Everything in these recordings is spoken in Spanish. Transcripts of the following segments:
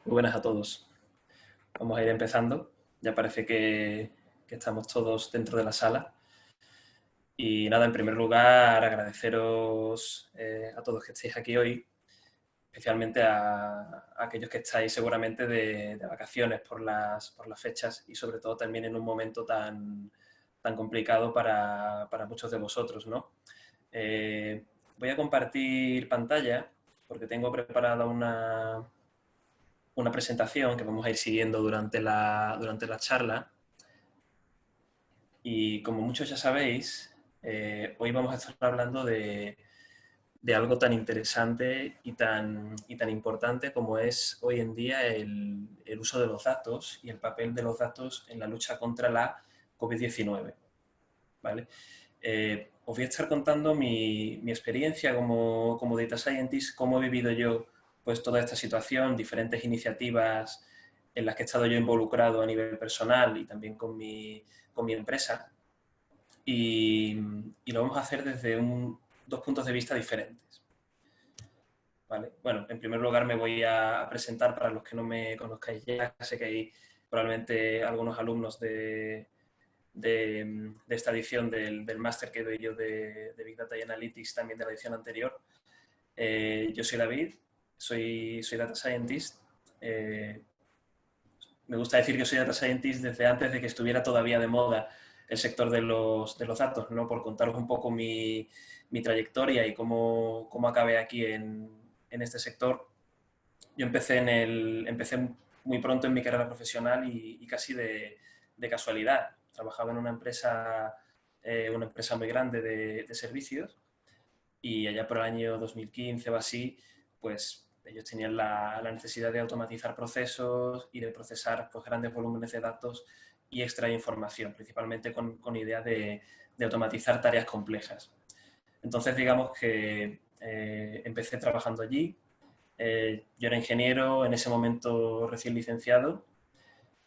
Muy buenas a todos. Vamos a ir empezando. Ya parece que estamos todos dentro de la sala. Y nada, en primer lugar, agradeceros a todos que estéis aquí hoy, especialmente a aquellos que estáis seguramente de vacaciones por las fechas y sobre todo también en un momento tan complicado para muchos de vosotros, ¿no? Voy a compartir pantalla porque tengo preparada una presentación que vamos a ir siguiendo durante la charla. Y como muchos ya sabéis, hoy vamos a estar hablando de algo tan interesante y tan importante como es hoy en día el uso de los datos y el papel de los datos en la lucha contra la COVID-19. ¿Vale? Os voy a estar contando mi experiencia como Data Scientist, cómo he vivido yo pues, toda esta situación, diferentes iniciativas en las que he estado yo involucrado a nivel personal y también con mi empresa. Y lo vamos a hacer desde dos puntos de vista diferentes. ¿Vale? Bueno, en primer lugar me voy a presentar para los que no me conozcáis ya. Sé que hay probablemente algunos alumnos de esta edición del máster que doy yo de Big Data y Analytics, también de la edición anterior. Yo soy David, soy Data Scientist. Me gusta decir que soy Data Scientist desde antes de que estuviera todavía de moda el sector de los datos, ¿no? Por contaros un poco mi trayectoria y cómo acabé aquí en este sector. Yo empecé muy pronto en mi carrera profesional y casi de casualidad. Trabajaba en una empresa muy grande de servicios y allá por el año 2015 o así, pues ellos tenían la necesidad de automatizar procesos y de procesar pues, grandes volúmenes de datos y extraer información, principalmente con idea de automatizar tareas complejas. Entonces, digamos que empecé trabajando allí. Yo era ingeniero, en ese momento recién licenciado,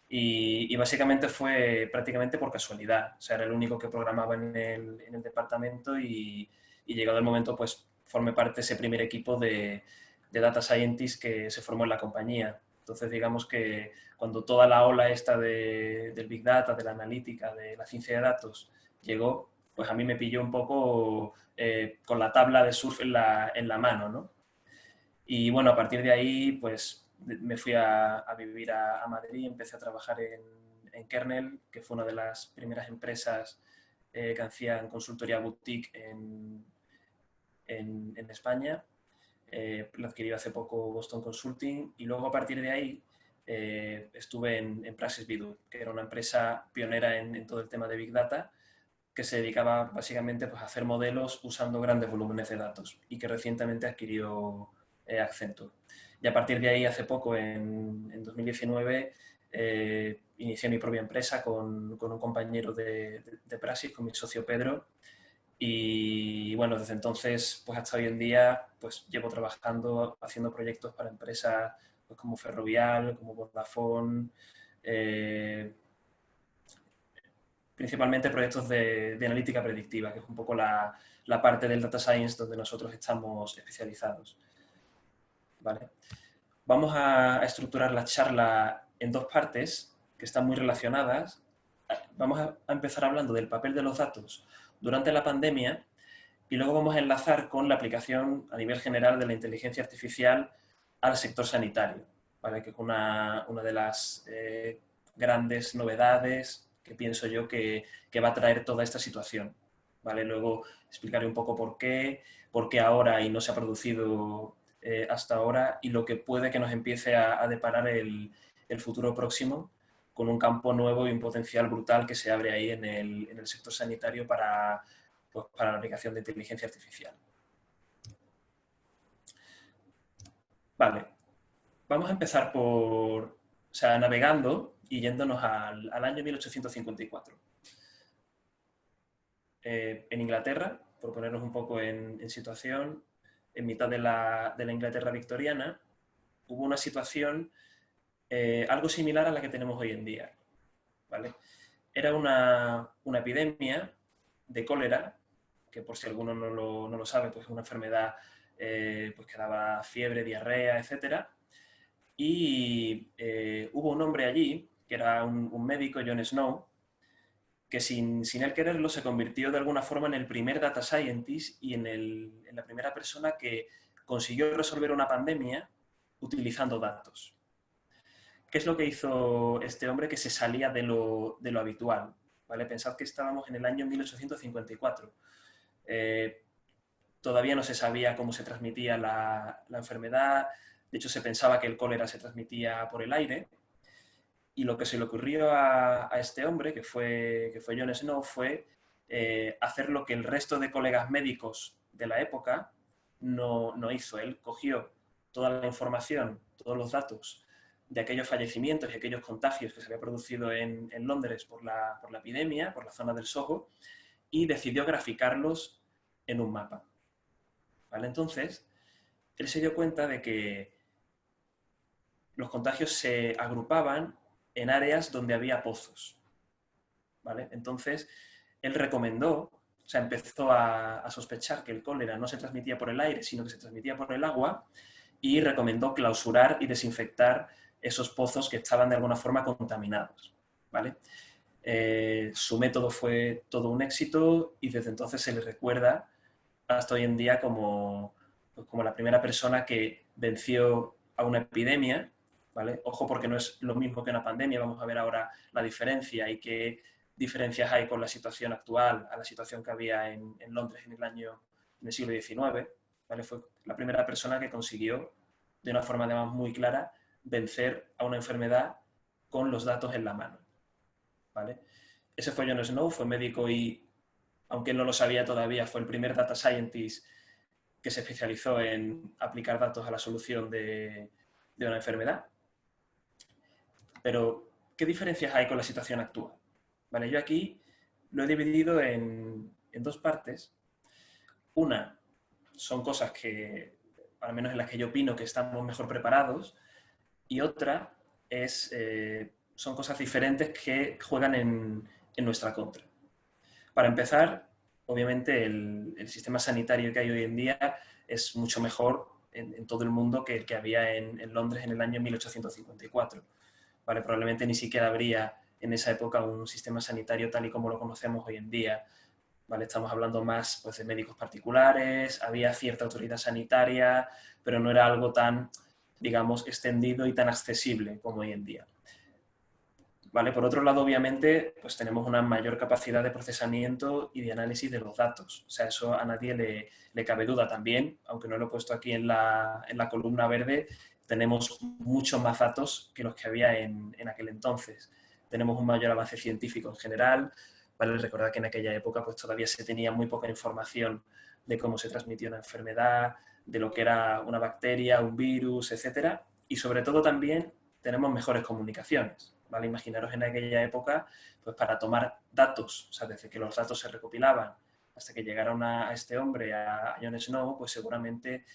y básicamente fue prácticamente por casualidad. O sea, era el único que programaba en el departamento y llegado el momento, pues formé parte de ese primer equipo de Data Scientists que se formó en la compañía. Entonces, digamos que cuando toda la ola esta del Big Data, de la analítica, de la ciencia de datos llegó, pues a mí me pilló un poco con la tabla de surf en la mano, ¿no? Y bueno, a partir de ahí, pues me fui a vivir a Madrid, empecé a trabajar en Kernel, que fue una de las primeras empresas que hacían consultoría boutique en España. Lo adquirí hace poco Boston Consulting y luego a partir de ahí estuve en Praxis Bidoo, que era una empresa pionera en todo el tema de Big Data, que se dedicaba básicamente pues, a hacer modelos usando grandes volúmenes de datos y que recientemente adquirió Accenture. Y a partir de ahí, hace poco, en 2019, inicié mi propia empresa con un compañero de Praxis, con mi socio Pedro. Y bueno, desde entonces, pues hasta hoy en día, pues llevo trabajando, haciendo proyectos para empresas pues, como Ferrovial, como Vodafone, principalmente proyectos de analítica predictiva, que es un poco la parte del data science donde nosotros estamos especializados. ¿Vale? Vamos a estructurar la charla en dos partes que están muy relacionadas. Vamos a empezar hablando del papel de los datos durante la pandemia y luego vamos a enlazar con la aplicación a nivel general de la inteligencia artificial al sector sanitario, ¿vale? Que es una de las grandes novedades que pienso yo que va a traer toda esta situación. ¿Vale? Luego explicaré un poco por qué ahora y no se ha producido hasta ahora y lo que puede que nos empiece a deparar el futuro próximo con un campo nuevo y un potencial brutal que se abre ahí en el sector sanitario pues, para la aplicación de inteligencia artificial. Vale, vamos a empezar navegando y yéndonos al año 1854. En Inglaterra, por ponernos un poco en situación, en mitad de la Inglaterra victoriana, hubo una situación algo similar a la que tenemos hoy en día. ¿Vale? Era una epidemia de cólera, que por si alguno no lo sabe, pues es una enfermedad pues que daba fiebre, diarrea, etc. y hubo un hombre allí, que era un médico, John Snow, que sin él quererlo se convirtió de alguna forma en el primer data scientist y en la primera persona que consiguió resolver una pandemia utilizando datos. ¿Qué es lo que hizo este hombre que se salía de lo habitual? ¿Vale? Pensad que estábamos en el año 1854. Todavía no se sabía cómo se transmitía la enfermedad, de hecho se pensaba que el cólera se transmitía por el aire, y lo que se le ocurrió a este hombre, que fue John Snow, fue hacer lo que el resto de colegas médicos de la época no hizo. Él cogió toda la información, todos los datos de aquellos fallecimientos y aquellos contagios que se había producido en Londres por la epidemia, por la zona del Soho, y decidió graficarlos en un mapa. ¿Vale? Entonces, él se dio cuenta de que los contagios se agrupaban en áreas donde había pozos. ¿Vale? Entonces, él recomendó, o sea, empezó a sospechar que el cólera no se transmitía por el aire, sino que se transmitía por el agua, y recomendó clausurar y desinfectar esos pozos que estaban de alguna forma contaminados. ¿Vale? Su método fue todo un éxito y desde entonces se le recuerda hasta hoy en día como, pues, como la primera persona que venció a una epidemia, ¿vale? Ojo, porque no es lo mismo que una pandemia, vamos a ver ahora la diferencia y qué diferencias hay con la situación actual a la situación que había en Londres en el siglo XIX, ¿vale? Fue la primera persona que consiguió, de una forma además muy clara, vencer a una enfermedad con los datos en la mano, ¿vale? Ese fue John Snow, fue médico y, aunque él no lo sabía todavía, fue el primer data scientist que se especializó en aplicar datos a la solución de una enfermedad. Pero, ¿qué diferencias hay con la situación actual? Vale, yo aquí lo he dividido en dos partes. Una son cosas que, al menos en las que yo opino que estamos mejor preparados, y otra son cosas diferentes que juegan en nuestra contra. Para empezar, obviamente el sistema sanitario que hay hoy en día es mucho mejor en todo el mundo que el que había en Londres en el año 1854. ¿Vale? Probablemente ni siquiera habría en esa época un sistema sanitario tal y como lo conocemos hoy en día. ¿Vale? Estamos hablando más, pues, de médicos particulares, había cierta autoridad sanitaria, pero no era algo tan, digamos, extendido y tan accesible como hoy en día. ¿Vale? Por otro lado, obviamente, pues tenemos una mayor capacidad de procesamiento y de análisis de los datos. O sea, eso a nadie le cabe duda también, aunque no lo he puesto aquí en la columna verde, tenemos muchos más datos que los que había en aquel entonces. Tenemos un mayor avance científico en general. Vale recordar que en aquella época pues todavía se tenía muy poca información de cómo se transmitía una enfermedad, de lo que era una bacteria, un virus, etcétera. Y sobre todo también tenemos mejores comunicaciones. ¿Vale? Imaginaros en aquella época, pues para tomar datos, o sea, desde que los datos se recopilaban hasta que llegaron a este hombre, a Jon Snow, pues seguramente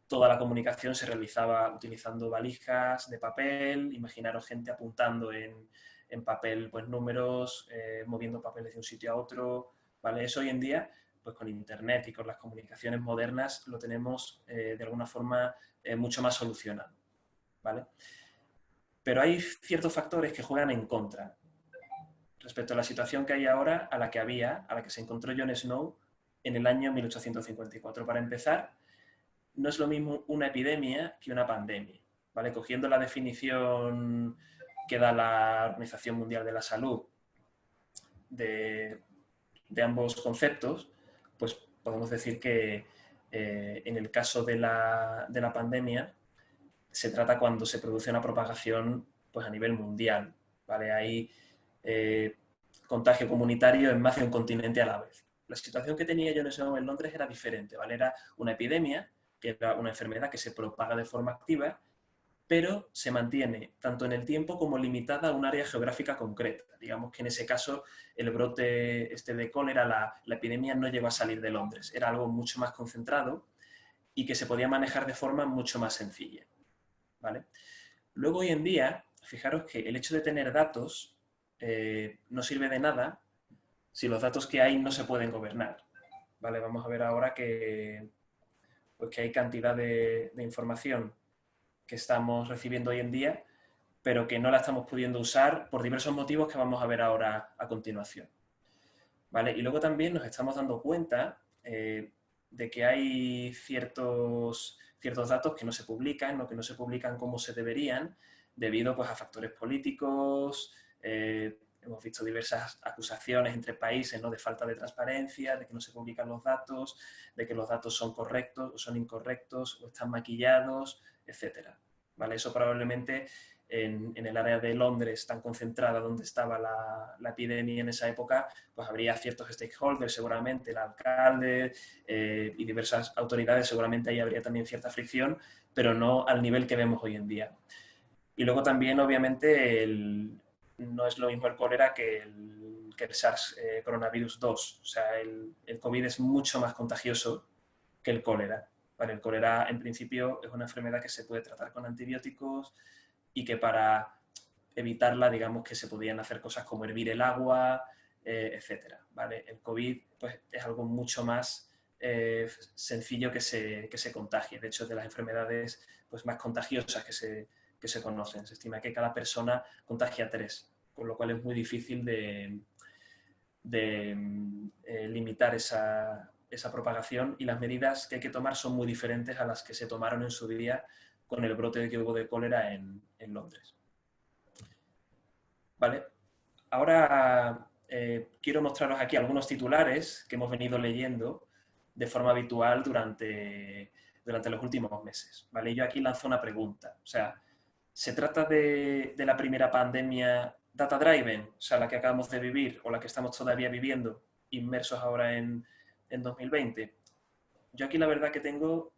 toda la comunicación se realizaba utilizando valijas de papel, imaginaros gente apuntando en papel pues números, moviendo papeles de un sitio a otro, ¿vale? Eso hoy en día, pues con internet y con las comunicaciones modernas lo tenemos de alguna forma mucho más solucionado, ¿vale? Pero hay ciertos factores que juegan en contra respecto a la situación que hay ahora a la que había, a la que se encontró Jon Snow en el año 1854. Para empezar, no es lo mismo una epidemia que una pandemia. ¿Vale? Cogiendo la definición que da la Organización Mundial de la Salud de ambos conceptos, pues podemos decir que en el caso de la pandemia se trata cuando se produce una propagación pues, a nivel mundial. ¿Vale? Hay contagio comunitario en más de un continente a la vez. La situación que tenía yo en ese momento en Londres era diferente. ¿Vale? Era una epidemia, que era una enfermedad que se propaga de forma activa, pero se mantiene tanto en el tiempo como limitada a un área geográfica concreta. Digamos que en ese caso el brote de cólera, la epidemia no llegó a salir de Londres, era algo mucho más concentrado y que se podía manejar de forma mucho más sencilla. ¿Vale? Luego, hoy en día, fijaros que el hecho de tener datos no sirve de nada si los datos que hay no se pueden gobernar. ¿Vale? Vamos a ver ahora pues, que hay cantidad de información que estamos recibiendo hoy en día, pero que no la estamos pudiendo usar por diversos motivos que vamos a ver ahora a continuación. ¿Vale? Y luego también nos estamos dando cuenta de que hay ciertos datos que no se publican o que no se publican como se deberían debido pues, a factores políticos. Hemos visto diversas acusaciones entre países, ¿no? De falta de transparencia, de que no se publican los datos, de que los datos son correctos o son incorrectos o están maquillados, etcétera. ¿Vale? Eso probablemente en el área de Londres, tan concentrada donde estaba la epidemia en esa época, pues habría ciertos stakeholders, seguramente el alcalde y diversas autoridades, seguramente ahí habría también cierta fricción, pero no al nivel que vemos hoy en día. Y luego también, obviamente, no es lo mismo el cólera que el SARS coronavirus 2. O sea, el COVID es mucho más contagioso que el cólera. ¿Vale? El cólera, en principio, es una enfermedad que se puede tratar con antibióticos y que para evitarla, digamos que se podían hacer cosas como hervir el agua, etcétera. ¿Vale? El COVID pues, es algo mucho más sencillo que se contagie. De hecho, es de las enfermedades pues, más contagiosas que se conocen. Se estima que cada persona contagia 3, con lo cual es muy difícil de limitar esa propagación, y las medidas que hay que tomar son muy diferentes a las que se tomaron en su día con el brote que hubo de cólera en Londres. Vale. Ahora quiero mostraros aquí algunos titulares que hemos venido leyendo de forma habitual durante los últimos meses. ¿Vale? Yo aquí lanzo una pregunta. O sea, ¿se trata de la primera pandemia data-driven, o sea, la que acabamos de vivir o la que estamos todavía viviendo, inmersos ahora en 2020? Yo aquí la verdad que tengo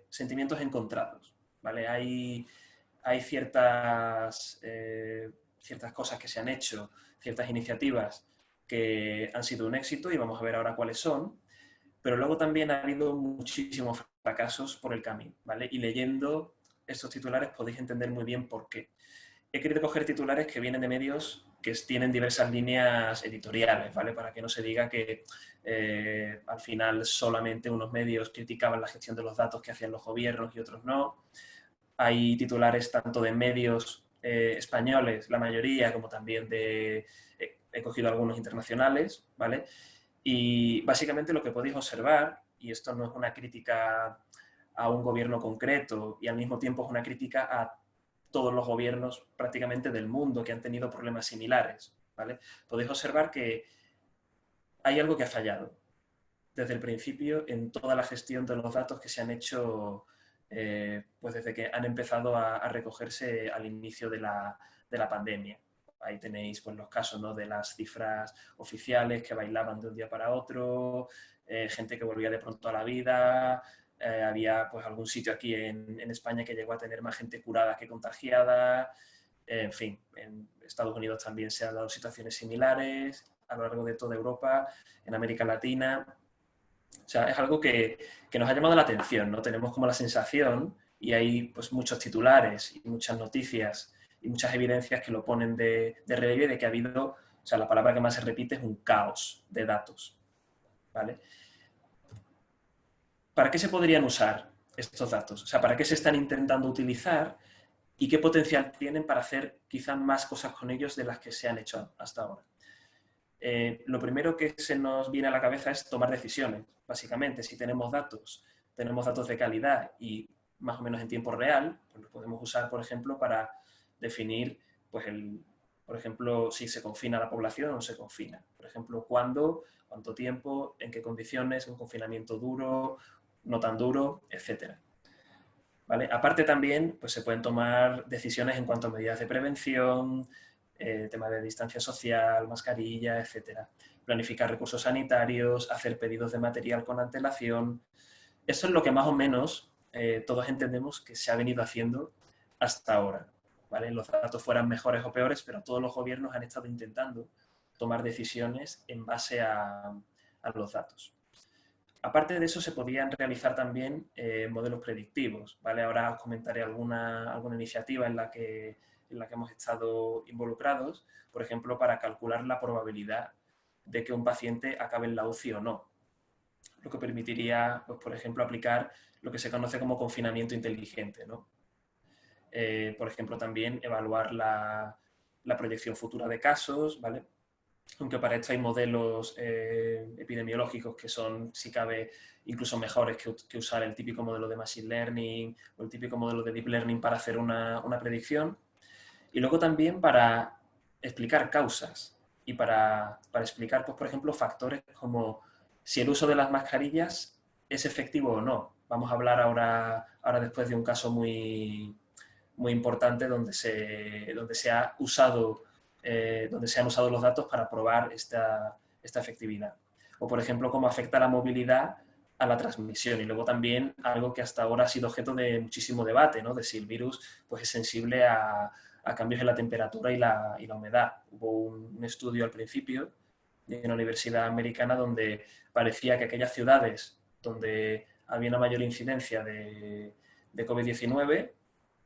sentimientos encontrados. ¿Vale? Hay ciertas cosas que se han hecho, ciertas iniciativas que han sido un éxito y vamos a ver ahora cuáles son, pero luego también ha habido muchísimos fracasos por el camino, ¿vale? Y leyendo estos titulares podéis entender muy bien por qué. He querido coger titulares que vienen de medios que tienen diversas líneas editoriales, ¿vale? Para que no se diga que al final solamente unos medios criticaban la gestión de los datos que hacían los gobiernos y otros no. Hay titulares tanto de medios españoles, la mayoría, como también he cogido algunos internacionales, ¿vale? Y básicamente lo que podéis observar, y esto no es una crítica a un gobierno concreto y al mismo tiempo es una crítica a todos los gobiernos prácticamente del mundo que han tenido problemas similares, ¿vale? Podéis observar que hay algo que ha fallado desde el principio en toda la gestión de los datos que se han hecho pues desde que han empezado a recogerse al inicio de la pandemia. Ahí tenéis pues, los casos, ¿no? De las cifras oficiales que bailaban de un día para otro, gente que volvía de pronto a la vida, había pues, algún sitio aquí en España que llegó a tener más gente curada que contagiada, en fin, en Estados Unidos también se han dado situaciones similares, a lo largo de toda Europa, en América Latina. O sea, es algo que nos ha llamado la atención, ¿no? Tenemos como la sensación, y hay pues muchos titulares y muchas noticias y muchas evidencias que lo ponen de relieve de que ha habido, o sea, la palabra que más se repite es un caos de datos, ¿vale? ¿Para qué se podrían usar estos datos? O sea, ¿para qué se están intentando utilizar y qué potencial tienen para hacer quizás más cosas con ellos de las que se han hecho hasta ahora? Lo primero que se nos viene a la cabeza es tomar decisiones, básicamente. Si tenemos datos de calidad y más o menos en tiempo real, pues los podemos usar, por ejemplo, para definir, pues por ejemplo, si se confina la población o no se confina. Por ejemplo, cuándo, cuánto tiempo, en qué condiciones, un confinamiento duro, no tan duro, etcétera. ¿Vale? Aparte también pues, se pueden tomar decisiones en cuanto a medidas de prevención, tema de distancia social, mascarilla, etcétera. Planificar recursos sanitarios, hacer pedidos de material con antelación. Eso es lo que más o menos todos entendemos que se ha venido haciendo hasta ahora. ¿Vale? Los datos fueran mejores o peores, pero todos los gobiernos han estado intentando tomar decisiones en base a los datos. Aparte de eso, se podían realizar también modelos predictivos, ¿vale? Ahora os comentaré alguna iniciativa en la que hemos estado involucrados, por ejemplo, para calcular la probabilidad de que un paciente acabe en la UCI o no, lo que permitiría, pues, por ejemplo, aplicar lo que se conoce como confinamiento inteligente, ¿no? por ejemplo, también evaluar la proyección futura de casos, ¿vale? Aunque para esto hay modelos epidemiológicos que son, si cabe, incluso mejores que usar el típico modelo de Machine Learning o el típico modelo de Deep Learning para hacer una predicción. Y luego también para explicar causas y para explicar, pues, por ejemplo, factores como si el uso de las mascarillas es efectivo o no. Vamos a hablar ahora después de un caso muy importante donde se ha usado, donde se han usado los datos para probar esta efectividad. O, por ejemplo, cómo afecta la movilidad a la transmisión. Y luego también algo que hasta ahora ha sido objeto de muchísimo debate, ¿no? De si el virus, pues, es sensible a cambios en la temperatura y la humedad. Hubo un estudio al principio de una universidad americana donde parecía que aquellas ciudades donde había una mayor incidencia de COVID-19,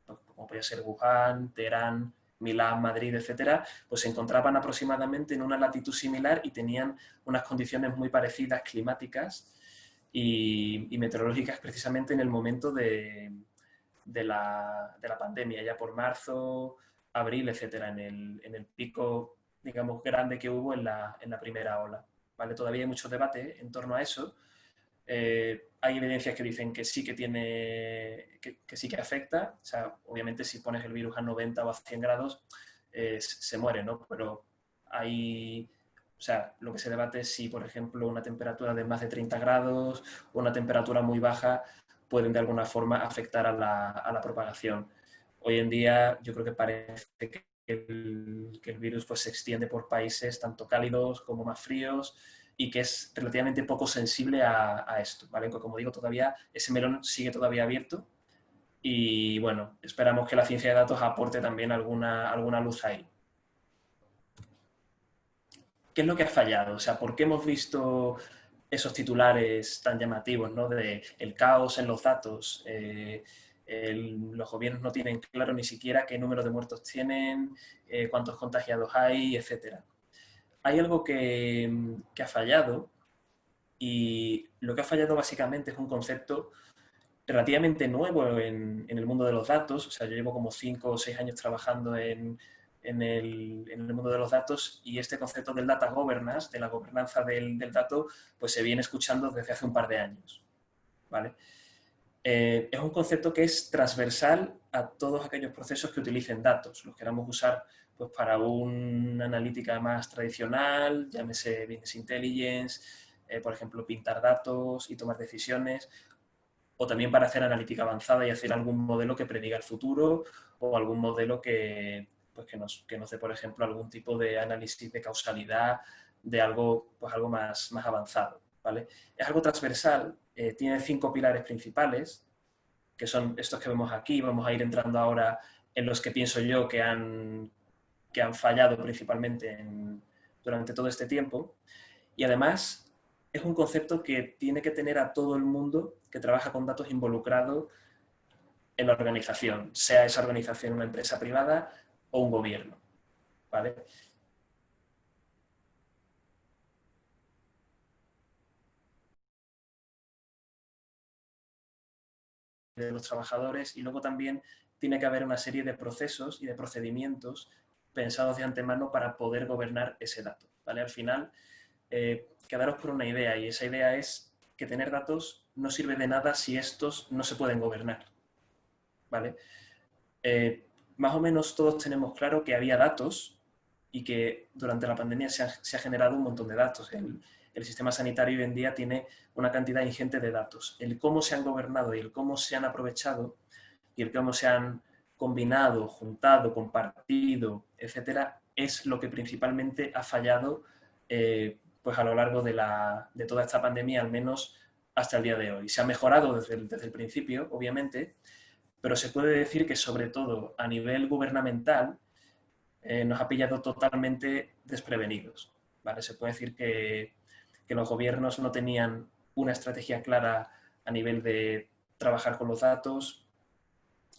como podía ser Wuhan, Teherán, Milán, Madrid, etcétera, pues se encontraban aproximadamente en una latitud similar y tenían unas condiciones muy parecidas climáticas y meteorológicas precisamente en el momento de la pandemia, ya por marzo, abril, etcétera, en el pico, digamos, grande que hubo en la primera ola. ¿Vale? Todavía hay mucho debate en torno a eso. Hay evidencias que dicen que sí que tiene, que sí que afecta. O sea, obviamente si pones el virus a 90 o a 100 grados, se muere, ¿no? Pero hay, o sea, lo que se debate es si, por ejemplo, una temperatura de más de 30 grados o una temperatura muy baja pueden de alguna forma afectar a la propagación. Hoy en día yo creo que parece que el virus, pues, se extiende por países tanto cálidos como más fríos y que es relativamente poco sensible a esto, ¿vale? Como digo, todavía ese melón sigue todavía abierto y, bueno, esperamos que la ciencia de datos aporte también alguna luz ahí. ¿Qué es lo que ha fallado? O sea, ¿por qué hemos visto esos titulares tan llamativos, ¿no? De el caos en los datos, los gobiernos no tienen claro ni siquiera qué número de muertos tienen, cuántos contagiados hay, etcétera? Hay algo que ha fallado y lo que ha fallado básicamente es un concepto relativamente nuevo en el mundo de los datos. O sea, yo llevo como 5 o 6 años trabajando en el mundo de los datos y este concepto del data governance, de la gobernanza del dato, pues se viene escuchando desde hace un par de años. ¿Vale? Es un concepto que es transversal a todos aquellos procesos que utilicen datos. Los queramos usar, pues, para una analítica más tradicional, llámese Business Intelligence, por ejemplo, pintar datos y tomar decisiones, o también para hacer analítica avanzada y hacer algún modelo que prediga el futuro o algún modelo pues que nos dé, por ejemplo, algún tipo de análisis de causalidad de algo, pues algo más avanzado. ¿Vale? Es algo transversal, tiene 5 pilares principales, que son estos que vemos aquí. Vamos a ir entrando ahora en los que pienso yo que han fallado principalmente durante todo este tiempo. Y además es un concepto que tiene que tener a todo el mundo que trabaja con datos involucrado en la organización, sea esa organización una empresa privada o un gobierno. ¿Vale? De los trabajadores y luego también tiene que haber una serie de procesos y de procedimientos pensados de antemano para poder gobernar ese dato. ¿Vale? Al final, quedaros por una idea y esa idea es que tener datos no sirve de nada si estos no se pueden gobernar. ¿Vale? Más o menos todos tenemos claro que había datos y que durante la pandemia se ha generado un montón de datos. El sistema sanitario hoy en día tiene una cantidad ingente de datos. El cómo se han gobernado y el cómo se han aprovechado y el cómo se han combinado, juntado, compartido, etcétera, es lo que principalmente ha fallado, pues a lo largo de toda esta pandemia, al menos hasta el día de hoy. Se ha mejorado desde el principio, obviamente, pero se puede decir que, sobre todo a nivel gubernamental, nos ha pillado totalmente desprevenidos. ¿Vale? Se puede decir que los gobiernos no tenían una estrategia clara a nivel de trabajar con los datos,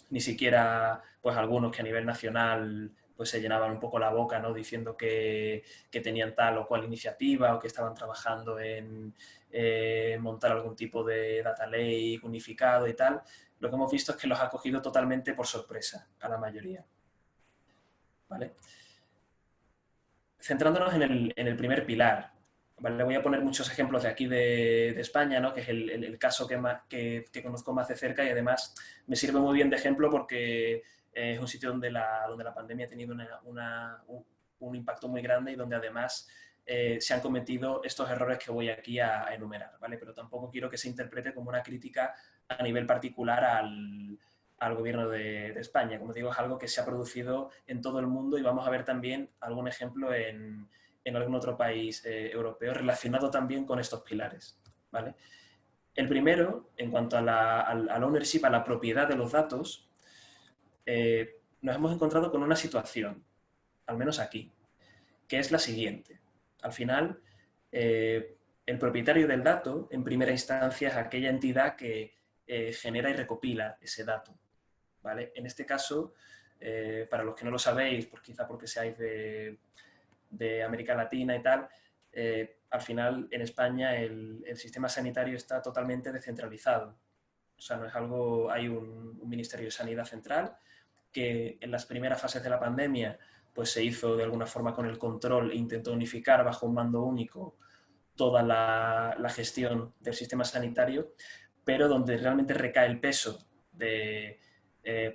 ni siquiera, pues, algunos que a nivel nacional, pues, se llenaban un poco la boca, ¿no? Diciendo que tenían tal o cual iniciativa o que estaban trabajando en montar algún tipo de data lake unificado y tal, lo que hemos visto es que los ha cogido totalmente por sorpresa a la mayoría. ¿Vale? Centrándonos en el primer pilar, ¿vale? Voy a poner muchos ejemplos de aquí de España, ¿no? Que es el caso que conozco más de cerca y además me sirve muy bien de ejemplo porque es un sitio donde la pandemia ha tenido un impacto muy grande y donde además se han cometido estos errores que voy aquí a enumerar, ¿vale? Pero tampoco quiero que se interprete como una crítica a nivel particular al gobierno de España. Como digo, es algo que se ha producido en todo el mundo y vamos a ver también algún ejemplo en algún otro país europeo relacionado también con estos pilares, ¿vale? El primero, en cuanto al ownership, a la propiedad de los datos, nos hemos encontrado con una situación, al menos aquí, que es la siguiente. Al final, el propietario del dato, en primera instancia, es aquella entidad que genera y recopila ese dato, ¿vale? En este caso, para los que no lo sabéis, quizá porque seáis de América Latina y tal, al final en España el sistema sanitario está totalmente descentralizado. O sea, no es algo, hay un Ministerio de Sanidad Central que en las primeras fases de la pandemia pues se hizo de alguna forma con el control e intentó unificar bajo un mando único toda la gestión del sistema sanitario, pero donde realmente recae el peso de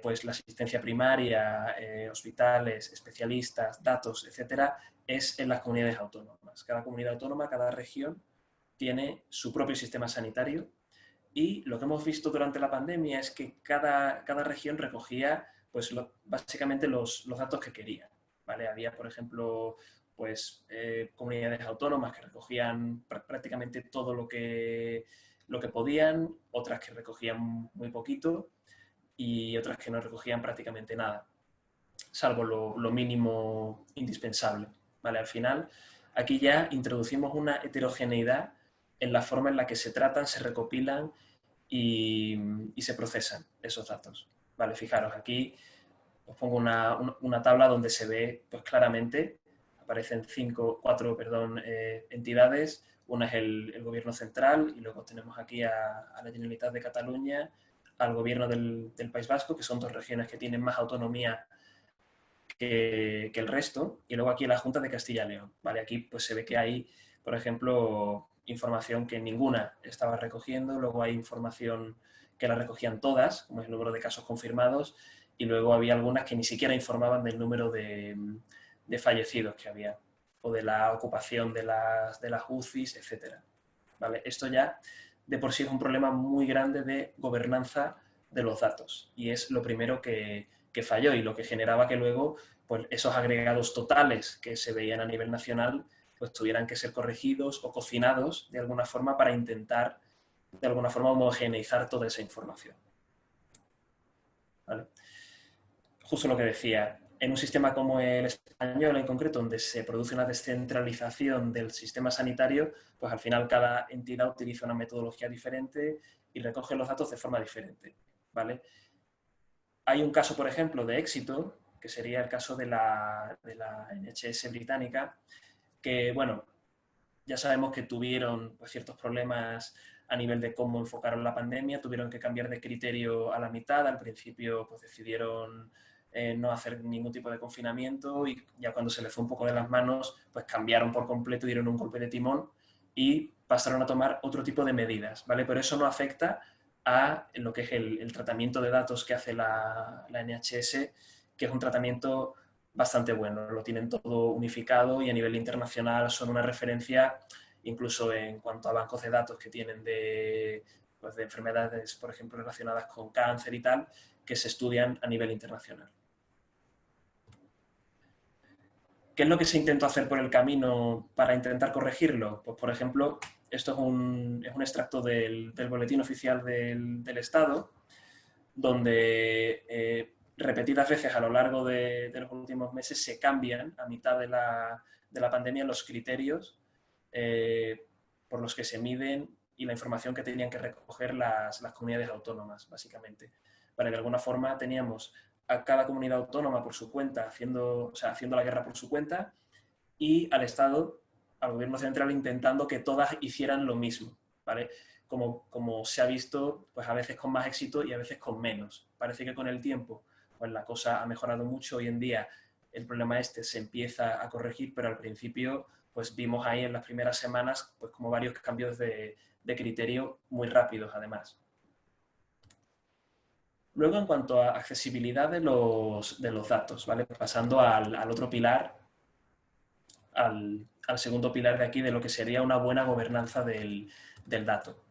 pues la asistencia primaria, hospitales, especialistas, datos, etcétera, es en las comunidades autónomas. Cada comunidad autónoma, cada región tiene su propio sistema sanitario y lo que hemos visto durante la pandemia es que cada región recogía pues, básicamente los datos que quería. ¿Vale? Había, por ejemplo, pues, comunidades autónomas que recogían prácticamente todo lo que podían, otras que recogían muy poquito y otras que no recogían prácticamente nada, salvo lo mínimo indispensable. ¿Vale? Al final, aquí ya introducimos una heterogeneidad en la forma en la que se tratan, se recopilan y se procesan esos datos. Vale, fijaros, aquí os pongo una tabla donde se ve pues, claramente, aparecen cuatro entidades. Una es el gobierno central y luego tenemos aquí a la Generalitat de Cataluña, al gobierno del País Vasco, que son dos regiones que tienen más autonomía que el resto, y luego aquí la Junta de Castilla y León. ¿Vale? Aquí pues se ve que hay, por ejemplo, información que ninguna estaba recogiendo, luego hay información que la recogían todas, como es el número de casos confirmados, y luego había algunas que ni siquiera informaban del número de fallecidos que había, o de la ocupación de las UCIs, etc. ¿Vale? Esto ya de por sí es un problema muy grande de gobernanza de los datos, y es lo primero que falló y lo que generaba que luego pues, esos agregados totales que se veían a nivel nacional pues tuvieran que ser corregidos o cocinados de alguna forma para intentar de alguna forma homogeneizar toda esa información. ¿Vale? Justo lo que decía, en un sistema como el español en concreto, donde se produce una descentralización del sistema sanitario, pues al final cada entidad utiliza una metodología diferente y recoge los datos de forma diferente. ¿Vale? Hay un caso, por ejemplo, de éxito, que sería el caso de la NHS británica, que, bueno, ya sabemos que tuvieron pues, ciertos problemas a nivel de cómo enfocaron la pandemia, tuvieron que cambiar de criterio a la mitad, al principio pues, decidieron no hacer ningún tipo de confinamiento y ya cuando se les fue un poco de las manos, pues cambiaron por completo, dieron un golpe de timón y pasaron a tomar otro tipo de medidas, ¿vale? Pero eso no afecta a lo que es el tratamiento de datos que hace la NHS, que es un tratamiento bastante bueno. Lo tienen todo unificado y a nivel internacional son una referencia incluso en cuanto a bancos de datos que tienen pues de enfermedades, por ejemplo, relacionadas con cáncer y tal, que se estudian a nivel internacional. ¿Qué es lo que se intentó hacer por el camino para intentar corregirlo? Pues, por ejemplo, esto es un extracto del boletín oficial del Estado, donde repetidas veces a lo largo de los últimos meses se cambian a mitad de la pandemia los criterios por los que se miden y la información que tenían que recoger las comunidades autónomas, básicamente. Para que de alguna forma teníamos a cada comunidad autónoma por su cuenta, haciendo la guerra por su cuenta, y al Estado, al gobierno central, intentando que todas hicieran lo mismo. ¿Vale? como se ha visto, pues a veces con más éxito y a veces con menos. Parece que con el tiempo pues la cosa ha mejorado mucho. Hoy en día el problema este se empieza a corregir, pero al principio pues vimos ahí en las primeras semanas pues como varios cambios de criterio muy rápidos además. Luego, en cuanto a accesibilidad de los datos, ¿vale? Pasando al otro pilar, al segundo pilar de aquí, de lo que sería una buena gobernanza del dato,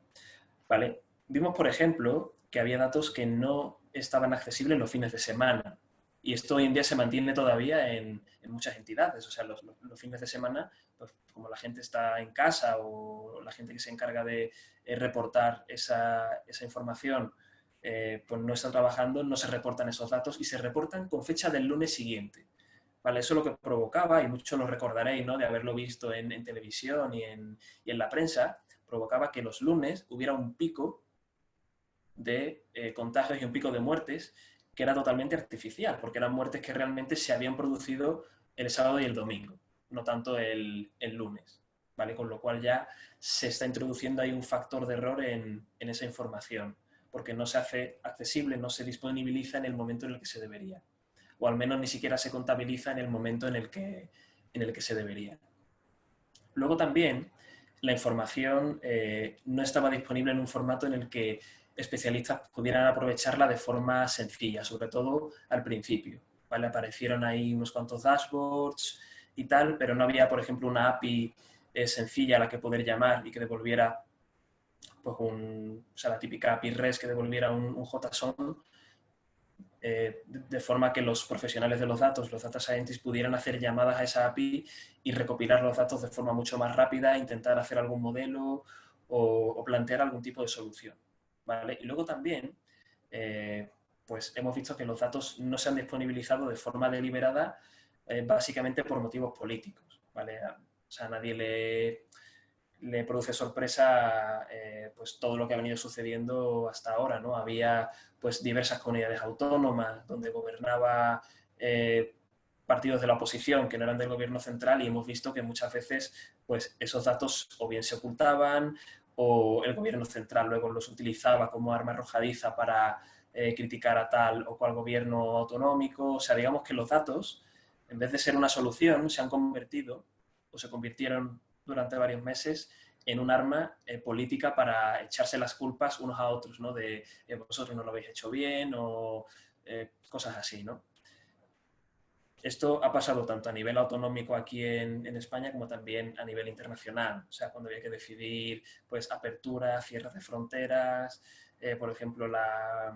¿vale? Vimos, por ejemplo, que había datos que no estaban accesibles los fines de semana. Y esto hoy en día se mantiene todavía en muchas entidades. O sea, los fines de semana, pues como la gente está en casa o la gente que se encarga de reportar esa información, pues no está trabajando, no se reportan esos datos y se reportan con fecha del lunes siguiente. ¿Vale? Eso es lo que provocaba, y muchos lo recordaréis, ¿no? De haberlo visto en televisión y en la prensa, provocaba que los lunes hubiera un pico de contagios y un pico de muertes que era totalmente artificial, porque eran muertes que realmente se habían producido el sábado y el domingo, no tanto el lunes, ¿vale? Con lo cual ya se está introduciendo ahí un factor de error en esa información, porque no se hace accesible, no se disponibiliza en el momento en el que se debería, o al menos ni siquiera se contabiliza en el momento en el que se debería. Luego también la información no estaba disponible en un formato en el que especialistas pudieran aprovecharla de forma sencilla, sobre todo al principio. ¿Vale? Aparecieron ahí unos cuantos dashboards y tal, pero no había, por ejemplo, una API sencilla a la que poder llamar y que devolviera pues o sea, la típica API REST que devolviera un JSON, de forma que los profesionales de los datos, los data scientists, pudieran hacer llamadas a esa API y recopilar los datos de forma mucho más rápida, intentar hacer algún modelo o plantear algún tipo de solución. ¿Vale? Y luego también, pues hemos visto que los datos no se han disponibilizado de forma deliberada, básicamente por motivos políticos. ¿Vale? O sea, a nadie le produce sorpresa pues todo lo que ha venido sucediendo hasta ahora, ¿no? Había pues diversas comunidades autónomas donde gobernaba partidos de la oposición que no eran del gobierno central, y hemos visto que muchas veces pues esos datos o bien se ocultaban o el gobierno central luego los utilizaba como arma arrojadiza para criticar a tal o cual gobierno autonómico. O sea, digamos que los datos, en vez de ser una solución, se han convertido o se convirtieron durante varios meses en un arma política para echarse las culpas unos a otros, ¿no? De vosotros no lo habéis hecho bien o cosas así, ¿no? Esto ha pasado tanto a nivel autonómico aquí en España como también a nivel internacional. O sea, cuando había que decidir pues, apertura, cierre de fronteras, por ejemplo, la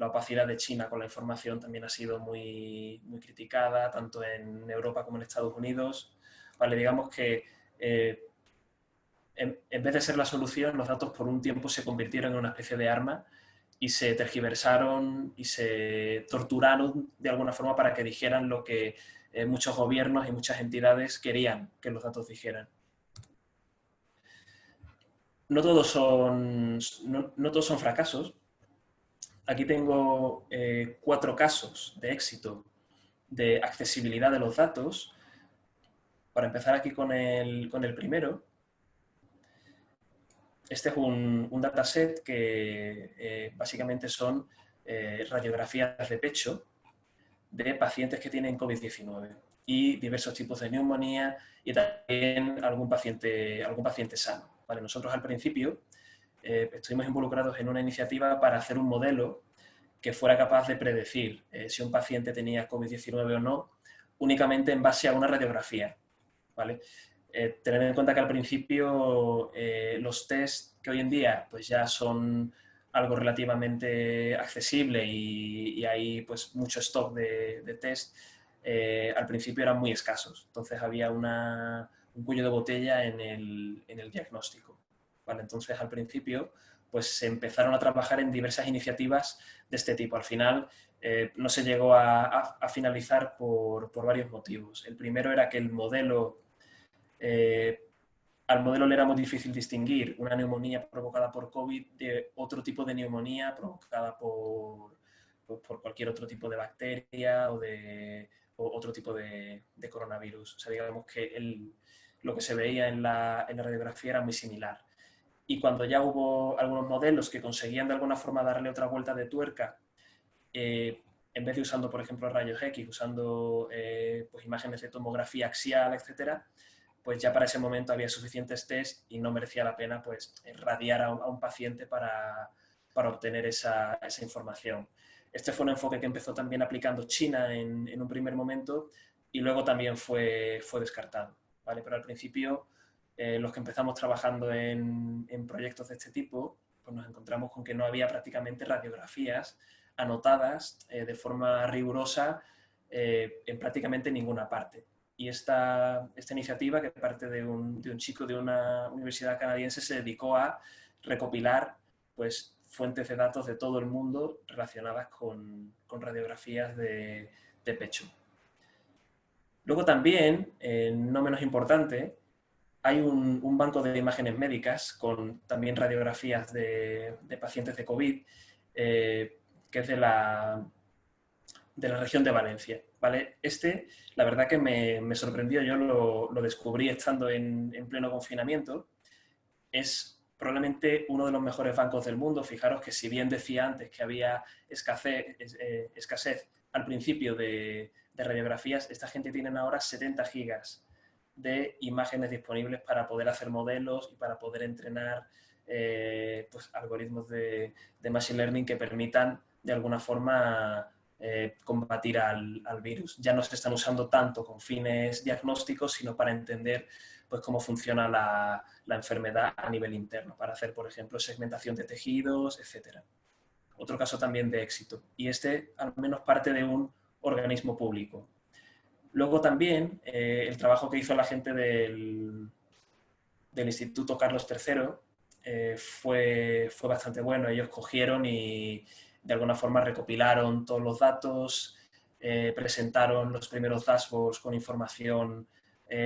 opacidad de China con la información también ha sido muy, muy criticada, tanto en Europa como en Estados Unidos. Vale, digamos que en vez de ser la solución, los datos por un tiempo se convirtieron en una especie de arma y se tergiversaron y se torturaron de alguna forma para que dijeran lo que muchos gobiernos y muchas entidades querían que los datos dijeran. No todos son fracasos. Aquí tengo 4 casos de éxito de accesibilidad de los datos. Para empezar aquí con el primero, este es un dataset que básicamente son radiografías de pecho de pacientes que tienen COVID-19 y diversos tipos de neumonía y también algún paciente sano. ¿Vale? Nosotros al principio estuvimos involucrados en una iniciativa para hacer un modelo que fuera capaz de predecir si un paciente tenía COVID-19 o no, únicamente en base a una radiografía. ¿Vale? Tener en cuenta que al principio los test que hoy en día pues ya son algo relativamente accesible y hay pues mucho stock de test, al principio eran muy escasos. Entonces había un cuello de botella en el diagnóstico. ¿Vale? Entonces al principio pues se empezaron a trabajar en diversas iniciativas de este tipo. Al final no se llegó a finalizar por varios motivos. El primero era que el modelo al modelo le era muy difícil distinguir una neumonía provocada por COVID de otro tipo de neumonía provocada por cualquier otro tipo de bacteria o otro tipo de coronavirus. O sea, digamos que lo que se veía en la radiografía era muy similar. y cuando ya hubo algunos modelos que conseguían de alguna forma darle otra vuelta de tuerca, en vez de usando, por ejemplo, rayos X, usando pues imágenes de tomografía axial, etcétera, pues ya para ese momento había suficientes test y no merecía la pena pues radiar a un paciente para obtener esa información. Este fue un enfoque que empezó también aplicando China en un primer momento y luego también fue descartado, ¿vale? Pero al principio, los que empezamos trabajando en proyectos de este tipo, pues nos encontramos con que no había prácticamente radiografías anotadas de forma rigurosa en prácticamente ninguna parte. Y esta iniciativa, que parte de un chico de una universidad canadiense, se dedicó a recopilar pues, fuentes de datos de todo el mundo relacionadas con radiografías de pecho. Luego también, no menos importante, hay un banco de imágenes médicas con también radiografías de pacientes de COVID, que es de la región de Valencia, ¿vale? La verdad que me sorprendió, yo lo descubrí estando en pleno confinamiento. Es probablemente uno de los mejores bancos del mundo. Fijaros que si bien decía antes que había escasez al principio de radiografías, esta gente tiene ahora 70 gigas de imágenes disponibles para poder hacer modelos y para poder entrenar pues, algoritmos de machine learning que permitan de alguna forma combatir al virus. Ya no se están usando tanto con fines diagnósticos, sino para entender pues, cómo funciona la enfermedad a nivel interno, para hacer, por ejemplo, segmentación de tejidos, etc. Otro caso también de éxito. Y al menos parte de un organismo público. Luego también el trabajo que hizo la gente del Instituto Carlos III fue bastante bueno. Ellos cogieron y de alguna forma recopilaron todos los datos, presentaron los primeros dashboards con información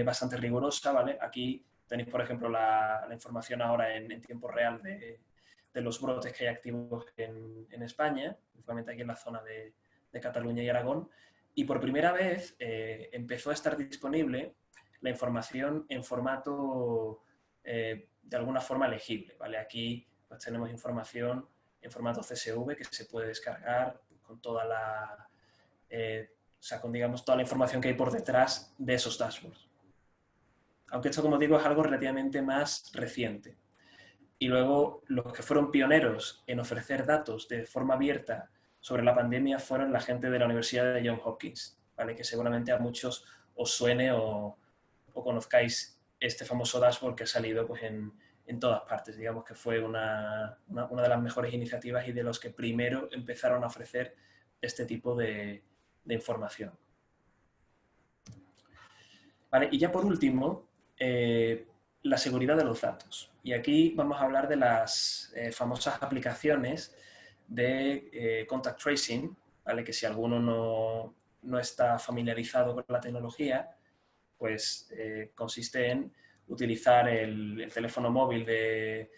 bastante rigurosa, ¿vale? Aquí tenéis, por ejemplo, la información ahora en tiempo real de los brotes que hay activos en España, principalmente aquí en la zona de Cataluña y Aragón, y por primera vez empezó a estar disponible la información en formato de alguna forma legible, ¿vale? Aquí pues, tenemos información en formato CSV que se puede descargar con toda la, o sea, con digamos toda la información que hay por detrás de esos dashboards. Aunque esto, como digo, es algo relativamente más reciente. Y luego, los que fueron pioneros en ofrecer datos de forma abierta sobre la pandemia fueron la gente de la Universidad de Johns Hopkins, ¿vale? Que seguramente a muchos os suene o conozcáis este famoso dashboard que ha salido pues, en todas partes. Digamos que fue una de las mejores iniciativas y de los que primero empezaron a ofrecer este tipo de información. ¿Vale? Y ya por último, la seguridad de los datos. Y aquí vamos a hablar de las famosas aplicaciones de contact tracing, ¿vale? Que si alguno no está familiarizado con la tecnología, pues consiste en utilizar el teléfono móvil de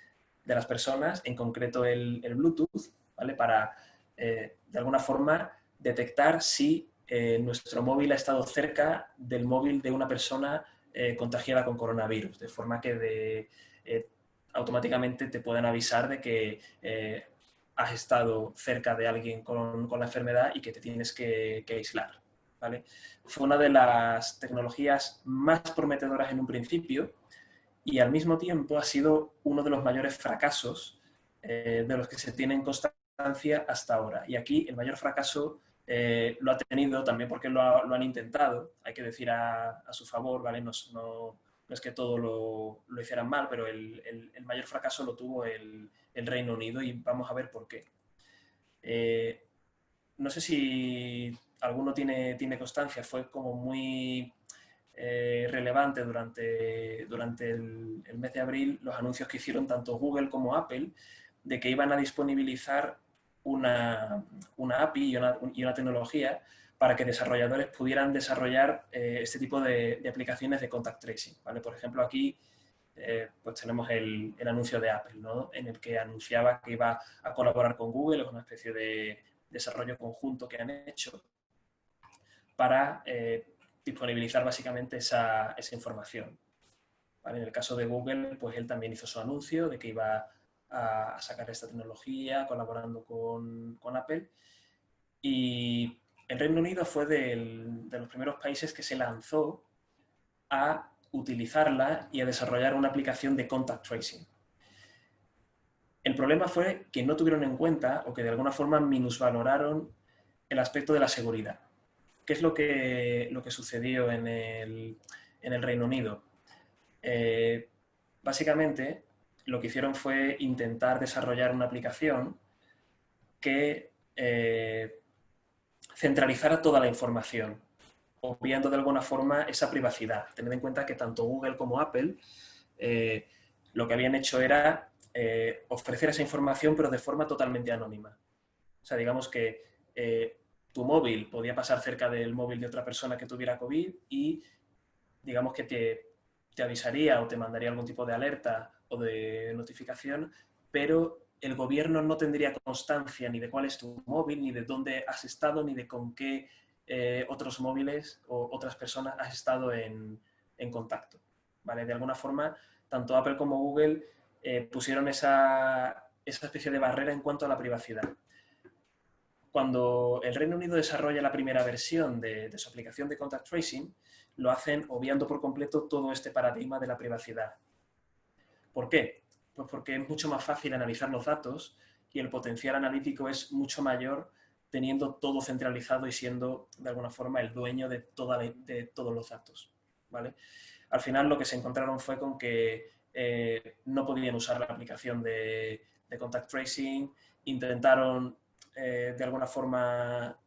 las personas, en concreto el Bluetooth, ¿vale? Para, de alguna forma, detectar si nuestro móvil ha estado cerca del móvil de una persona contagiada con coronavirus, de forma que automáticamente te pueden avisar de que has estado cerca de alguien con la enfermedad y que te tienes que aislar, ¿vale? Fue una de las tecnologías más prometedoras en un principio y al mismo tiempo ha sido uno de los mayores fracasos de los que se tienen constancia hasta ahora. Y aquí el mayor fracaso lo ha tenido también porque lo han intentado, hay que decir a su favor, ¿vale? No es que todo lo hicieran mal, pero el mayor fracaso lo tuvo el Reino Unido y vamos a ver por qué. No sé si alguno tiene constancia, fue como muy relevante durante el mes de abril los anuncios que hicieron tanto Google como Apple de que iban a disponibilizar una API y una tecnología para que desarrolladores pudieran desarrollar este tipo de aplicaciones de contact tracing, ¿vale? Por ejemplo, aquí pues tenemos el anuncio de Apple, ¿no? En el que anunciaba que iba a colaborar con Google, es una especie de desarrollo conjunto que han hecho para disponibilizar básicamente esa información. ¿vale? En el caso de Google, pues él también hizo su anuncio de que iba a sacar esta tecnología colaborando con Apple. Y el Reino Unido fue de los primeros países que se lanzó a utilizarla y a desarrollar una aplicación de contact tracing. El problema fue que no tuvieron en cuenta o que de alguna forma minusvaloraron el aspecto de la seguridad. ¿Qué es lo que sucedió en el Reino Unido? Básicamente, lo que hicieron fue intentar desarrollar una aplicación que centralizara toda la información, obviando de alguna forma esa privacidad. Tened en cuenta que tanto Google como Apple lo que habían hecho era ofrecer esa información, pero de forma totalmente anónima. O sea, digamos que tu móvil podía pasar cerca del móvil de otra persona que tuviera COVID y digamos que te avisaría o te mandaría algún tipo de alerta o de notificación, pero el gobierno no tendría constancia ni de cuál es tu móvil, ni de dónde has estado, ni de con qué otros móviles o otras personas has estado en contacto. ¿Vale? De alguna forma, tanto Apple como Google pusieron esa especie de barrera en cuanto a la privacidad. Cuando el Reino Unido desarrolla la primera versión de su aplicación de contact tracing, lo hacen obviando por completo todo este paradigma de la privacidad. ¿Por qué? Pues porque es mucho más fácil analizar los datos y el potencial analítico es mucho mayor teniendo todo centralizado y siendo de alguna forma el dueño de todos los datos. ¿Vale? Al final lo que se encontraron fue con que no podían usar la aplicación de contact tracing, intentaron de alguna forma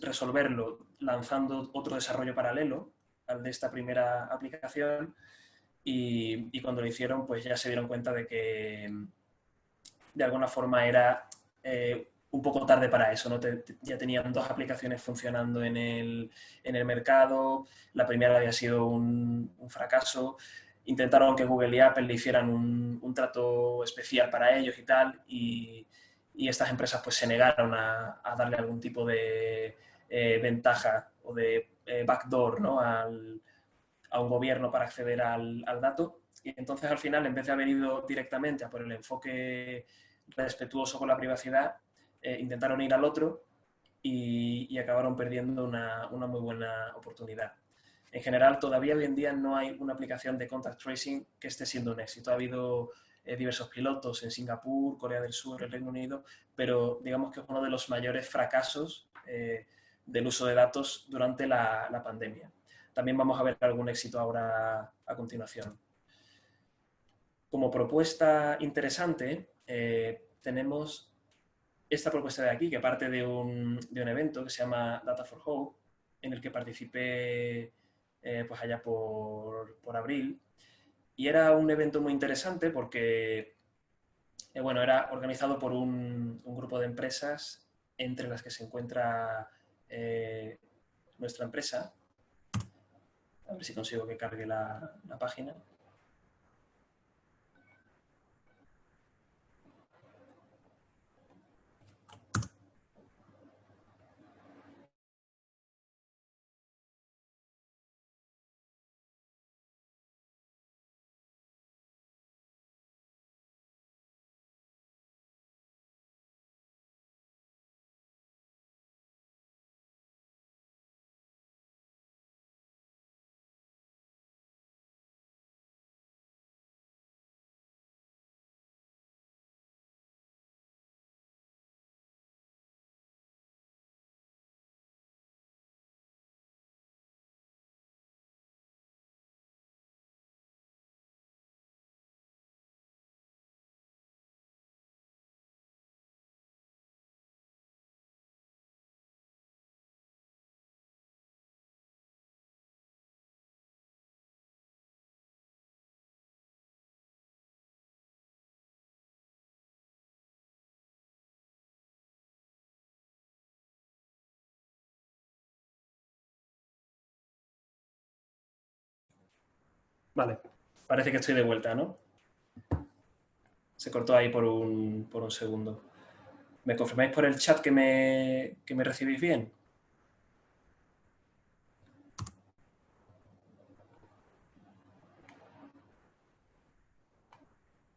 resolverlo lanzando otro desarrollo paralelo al de esta primera aplicación y cuando lo hicieron pues ya se dieron cuenta de que de alguna forma era un poco tarde para eso, ¿no? Ya tenían dos aplicaciones funcionando en el mercado, la primera había sido un fracaso, intentaron que Google y Apple le hicieran un trato especial para ellos y tal, y estas empresas pues se negaron a darle algún tipo de ventaja o de backdoor, ¿no? A un gobierno para acceder al dato. Y entonces al final, en vez de haber ido directamente a por el enfoque respetuoso con la privacidad, intentaron ir al otro y acabaron perdiendo una muy buena oportunidad. En general, todavía hoy en día no hay una aplicación de contact tracing que esté siendo un éxito. Ha habido diversos pilotos en Singapur, Corea del Sur, el Reino Unido, pero digamos que es uno de los mayores fracasos del uso de datos durante la pandemia. También vamos a ver algún éxito ahora a continuación. Como propuesta interesante, tenemos esta propuesta de aquí, que parte de un evento que se llama Data for Hope, en el que participé pues allá por abril. Y era un evento muy interesante porque bueno, era organizado por un grupo de empresas, entre las que se encuentra nuestra empresa. A ver si consigo que cargue la página. Vale, parece que estoy de vuelta, ¿no? Se cortó ahí por un segundo. ¿Me confirmáis por el chat que me recibís bien?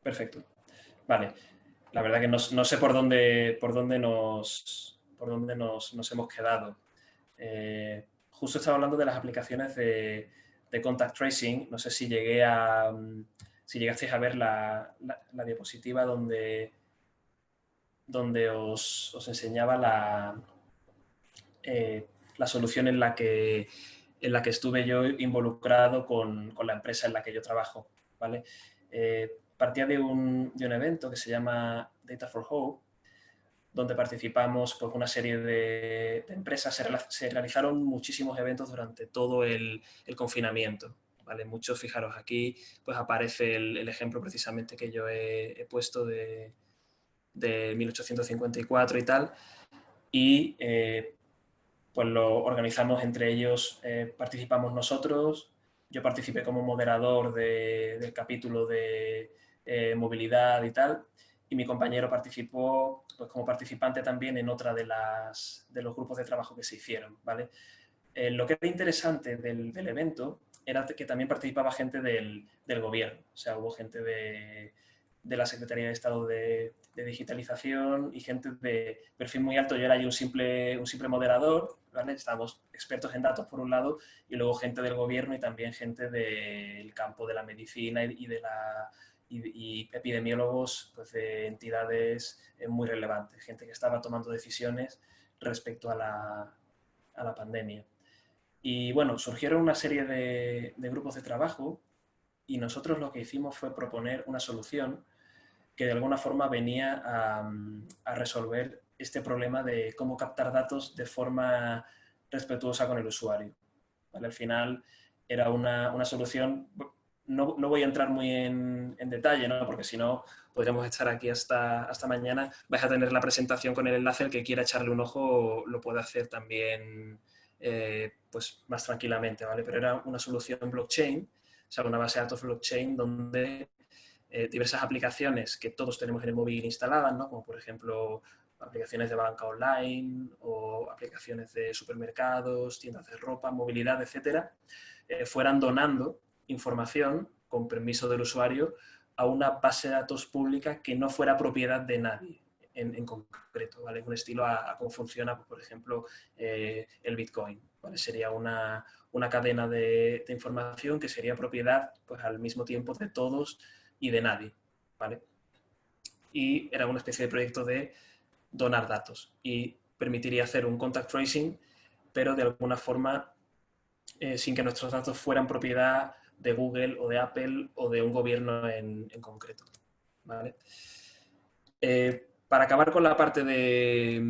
Perfecto. Vale. La verdad que no sé por dónde nos hemos quedado. Justo estaba hablando de las aplicaciones de contact tracing. No sé si llegasteis a ver la diapositiva donde os enseñaba la solución en la que estuve yo involucrado con la empresa en la que yo trabajo, ¿vale? Partía de un evento que se llama Data for Hope, donde participamos pues, una serie de empresas. Se realizaron muchísimos eventos durante todo el confinamiento, ¿vale? Muchos, fijaros, aquí pues aparece el ejemplo precisamente que yo he puesto de 1854 y tal, y pues lo organizamos entre ellos, participamos nosotros, yo participé como moderador del capítulo de movilidad y tal, y mi compañero participó pues, como participante también en otra de los grupos de trabajo que se hicieron, ¿vale? Lo que era interesante del evento era que también participaba gente del gobierno, o sea, hubo gente de la Secretaría de Estado de Digitalización y gente de perfil muy alto. Yo era ahí un simple moderador, ¿vale? Estábamos expertos en datos por un lado y luego gente del gobierno y también gente del campo de la medicina y epidemiólogos pues, de entidades muy relevantes, gente que estaba tomando decisiones respecto a la pandemia. Y bueno, surgieron una serie de grupos de trabajo y nosotros lo que hicimos fue proponer una solución que de alguna forma venía a resolver este problema de cómo captar datos de forma respetuosa con el usuario. ¿Vale? Al final era una solución, no voy a entrar muy en detalle, ¿no? Porque si no podríamos estar aquí hasta mañana. Vais a tener la presentación con el enlace, el que quiera echarle un ojo lo puede hacer también pues más tranquilamente, ¿vale? Pero era una solución blockchain, o sea, una base de datos blockchain donde diversas aplicaciones que todos tenemos en el móvil instaladas, ¿no? Como por ejemplo aplicaciones de banca online o aplicaciones de supermercados, tiendas de ropa, movilidad, etcétera, fueran donando información con permiso del usuario a una base de datos pública que no fuera propiedad de nadie en concreto, ¿vale? Un estilo a cómo funciona, por ejemplo, el Bitcoin, ¿vale? Sería una cadena de información que sería propiedad pues, al mismo tiempo de todos y de nadie, ¿vale? Y era una especie de proyecto de donar datos y permitiría hacer un contact tracing, pero de alguna forma sin que nuestros datos fueran propiedad de Google o de Apple o de un gobierno en concreto, ¿vale? Para acabar con la parte de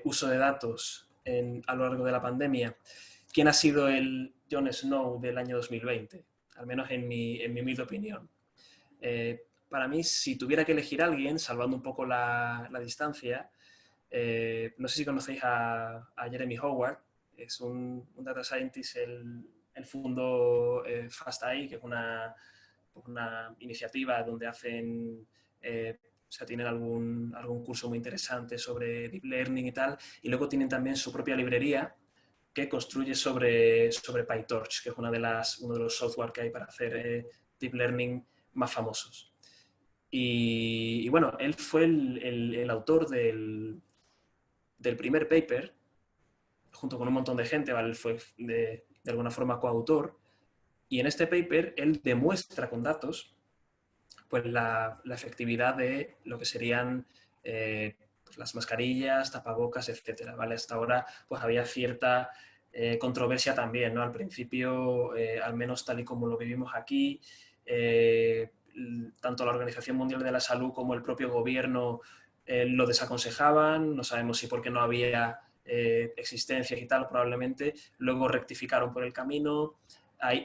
uso de datos a lo largo de la pandemia, ¿quién ha sido el Jon Snow del año 2020? Al menos en mi humilde opinión. Para mí, si tuviera que elegir a alguien, salvando un poco la distancia, no sé si conocéis a Jeremy Howard, es un data scientist, el fundó FastAI, que es una iniciativa donde o sea, tienen algún curso muy interesante sobre deep learning y tal, y luego tienen también su propia librería que construye sobre PyTorch, que es uno de los software que hay para hacer deep learning más famosos. Y bueno, él fue el autor del primer paper, junto con un montón de gente, ¿vale? Él fue de alguna forma coautor, y en este paper él demuestra con datos pues la efectividad de lo que serían pues las mascarillas, tapabocas, etcétera, ¿vale? Hasta ahora pues había cierta controversia también, ¿no? Al principio, al menos tal y como lo vivimos aquí, tanto la Organización Mundial de la Salud como el propio gobierno lo desaconsejaban, no sabemos si porque no había existencias y tal, probablemente, luego rectificaron por el camino.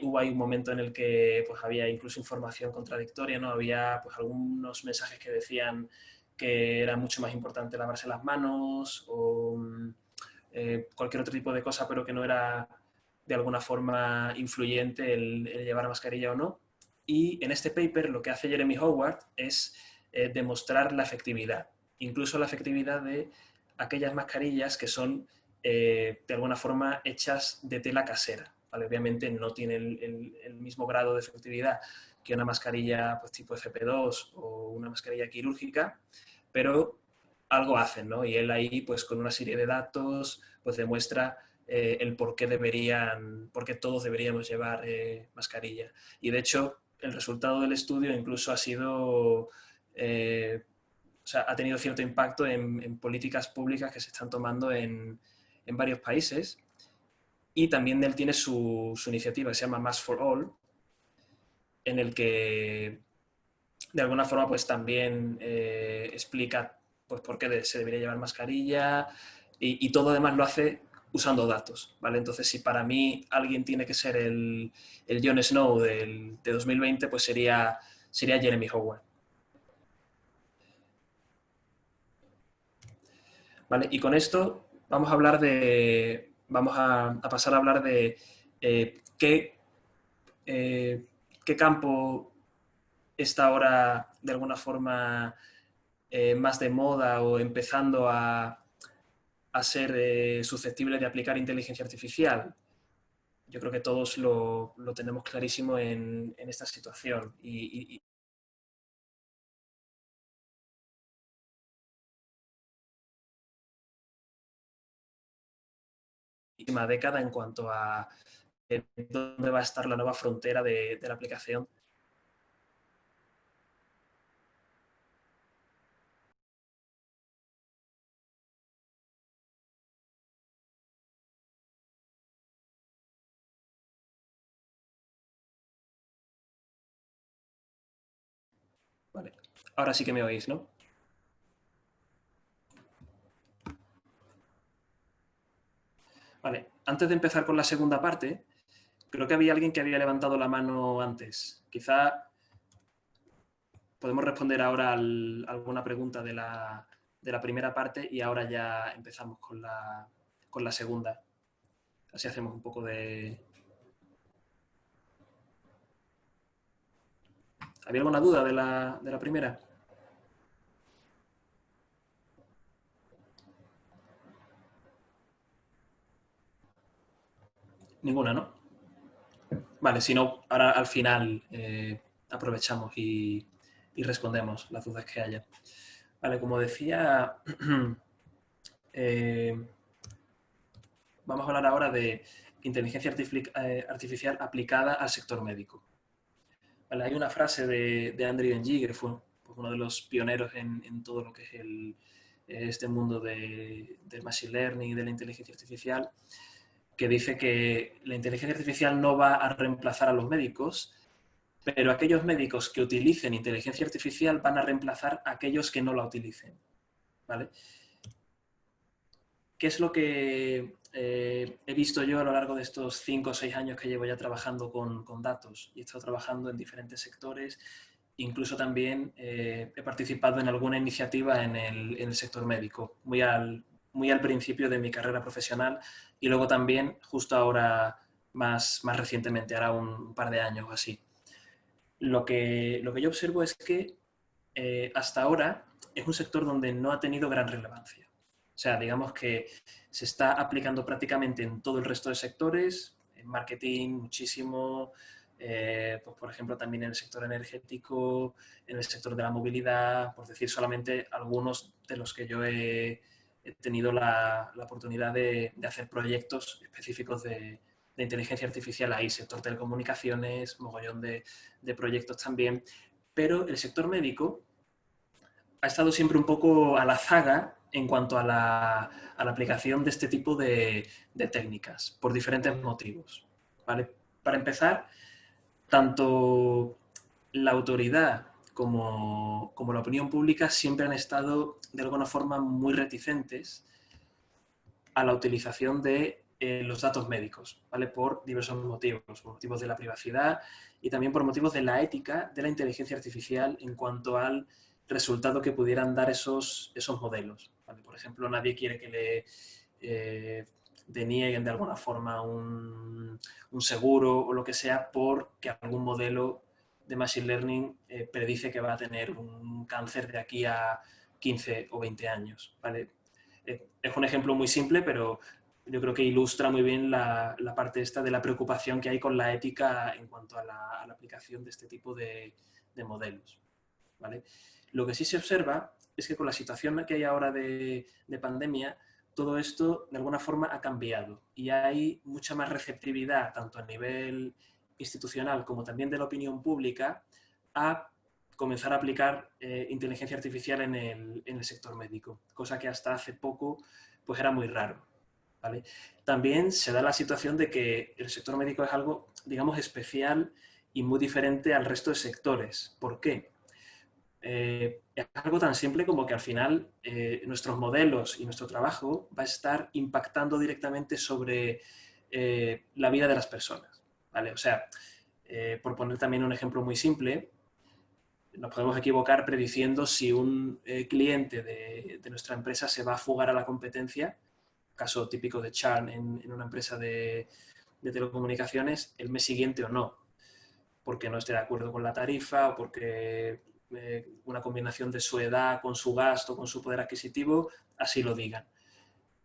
Hubo ahí un momento en el que pues, había incluso información contradictoria, ¿no? Había pues, algunos mensajes que decían que era mucho más importante lavarse las manos o cualquier otro tipo de cosa, pero que no era de alguna forma influyente el llevar mascarilla o no. Y en este paper lo que hace Jeremy Howard es demostrar la efectividad, incluso la efectividad de aquellas mascarillas que son de alguna forma hechas de tela casera. ¿Vale? Obviamente no tiene el mismo grado de efectividad que una mascarilla pues, tipo FP2 o una mascarilla quirúrgica, pero algo hacen, ¿no? Y él ahí, pues con una serie de datos, pues demuestra el por qué todos deberíamos llevar mascarilla. Y de hecho, el resultado del estudio incluso ha sido, o sea, ha tenido cierto impacto en políticas públicas que se están tomando en varios países. Y también él tiene su iniciativa que se llama Mask for All, en el que de alguna forma pues también explica pues por qué se debería llevar mascarilla y todo además lo hace usando datos, ¿vale? Entonces, si para mí alguien tiene que ser el Jon Snow de 2020, pues sería Jeremy Howard. ¿Vale? Y con esto vamos a pasar a hablar de qué campo está ahora de alguna forma más de moda o empezando a ser susceptible de aplicar inteligencia artificial. Yo creo que todos lo tenemos clarísimo en esta situación. Y última década en cuanto a dónde va a estar la nueva frontera de la aplicación. Vale. Ahora sí que me oís, ¿no? Vale. Antes de empezar con la segunda parte, creo que había alguien que había levantado la mano antes. Quizá podemos responder ahora alguna pregunta de la primera parte y ahora ya empezamos con la segunda. Así hacemos un poco de... ¿Había alguna duda de la primera? Ninguna, ¿no? Vale, si no, ahora al final aprovechamos y respondemos las dudas que haya. Vale, como decía, eh, vamos a hablar ahora de inteligencia artificial aplicada al sector médico. Vale, hay una frase de Andrew Ng, que fue pues, uno de los pioneros en todo lo que es este mundo del machine learning y de la inteligencia artificial, que dice que la inteligencia artificial no va a reemplazar a los médicos, pero aquellos médicos que utilicen inteligencia artificial van a reemplazar a aquellos que no la utilicen. ¿Vale? ¿Qué es lo que he visto yo a lo largo de estos 5 o 6 años que llevo ya trabajando con datos? Y he estado trabajando en diferentes sectores, incluso también he participado en alguna iniciativa en el sector médico, muy al principio de mi carrera profesional y luego también justo ahora, más recientemente, ahora un par de años o así. Lo que yo observo es que hasta ahora es un sector donde no ha tenido gran relevancia. O sea, digamos que se está aplicando prácticamente en todo el resto de sectores, en marketing muchísimo, pues por ejemplo también en el sector energético, en el sector de la movilidad, por decir solamente algunos de los que yo he tenido la oportunidad de hacer proyectos específicos de inteligencia artificial ahí, sector telecomunicaciones, mogollón de proyectos también, pero el sector médico ha estado siempre un poco a la zaga en cuanto a la aplicación de este tipo de técnicas, por diferentes motivos. ¿Vale? Para empezar, tanto la autoridad como la opinión pública siempre han estado de alguna forma muy reticentes a la utilización de los datos médicos, ¿vale? Por diversos motivos, por motivos de la privacidad y también por motivos de la ética de la inteligencia artificial en cuanto al resultado que pudieran dar esos modelos. ¿Vale? Por ejemplo, nadie quiere que le denieguen de alguna forma un seguro o lo que sea porque algún modelo de Machine Learning predice que va a tener un cáncer de aquí a 15 o 20 años. ¿Vale? Es un ejemplo muy simple, pero yo creo que ilustra muy bien la parte esta de la preocupación que hay con la ética en cuanto a la aplicación de este tipo de modelos, ¿vale? Lo que sí se observa es que con la situación que hay ahora de pandemia, todo esto de alguna forma ha cambiado y hay mucha más receptividad, tanto a nivel institucional como también de la opinión pública, a comenzar a aplicar inteligencia artificial en el sector médico, cosa que hasta hace poco pues era muy raro, ¿vale? También se da la situación de que el sector médico es algo, digamos, especial y muy diferente al resto de sectores. ¿Por qué? Es algo tan simple como que al final nuestros modelos y nuestro trabajo va a estar impactando directamente sobre la vida de las personas, ¿vale? O sea, por poner también un ejemplo muy simple, nos podemos equivocar prediciendo si un cliente de nuestra empresa se va a fugar a la competencia, caso típico de churn en una empresa de telecomunicaciones, el mes siguiente o no, porque no esté de acuerdo con la tarifa o porque una combinación de su edad con su gasto, con su poder adquisitivo, así lo digan.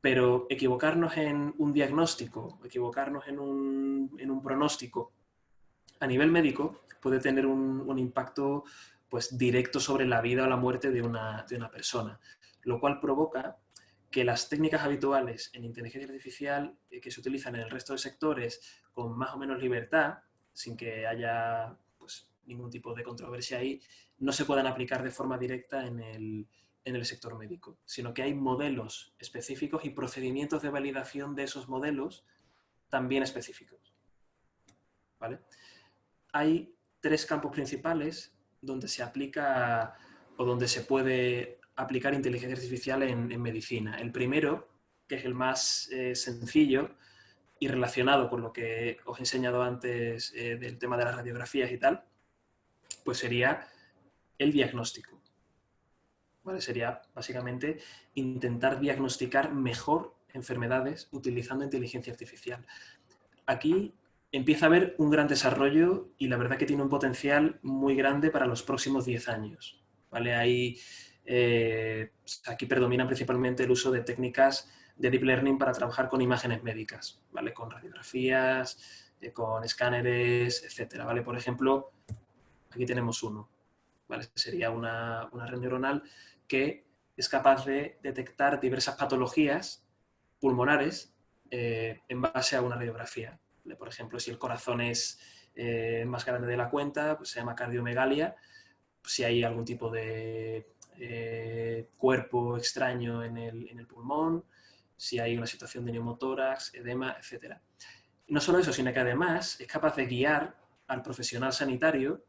Pero equivocarnos en un diagnóstico, equivocarnos en un pronóstico a nivel médico puede tener un impacto pues, directo sobre la vida o la muerte de una persona, lo cual provoca que las técnicas habituales en inteligencia artificial que se utilizan en el resto de sectores con más o menos libertad, sin que haya pues, ningún tipo de controversia ahí, no se puedan aplicar de forma directa en el sector médico, sino que hay modelos específicos y procedimientos de validación de esos modelos también específicos, ¿vale? Hay tres campos principales donde se aplica o donde se puede aplicar inteligencia artificial en medicina. El primero, que es el más sencillo y relacionado con lo que os he enseñado antes del tema de las radiografías y tal, pues sería el diagnóstico. ¿Vale? Sería básicamente intentar diagnosticar mejor enfermedades utilizando inteligencia artificial. Aquí empieza a haber un gran desarrollo y la verdad que tiene un potencial muy grande para los próximos 10 años. ¿Vale? Aquí predomina principalmente el uso de técnicas de deep learning para trabajar con imágenes médicas, ¿vale? Con radiografías, con escáneres, etcétera, ¿vale? Por ejemplo, aquí tenemos uno, ¿vale? Sería una red neuronal que es capaz de detectar diversas patologías pulmonares en base a una radiografía. Por ejemplo, si el corazón es más grande de la cuenta, pues se llama cardiomegalia. Si hay algún tipo de cuerpo extraño en el pulmón, si hay una situación de neumotórax, edema, etc. Y no solo eso, sino que además es capaz de guiar al profesional sanitario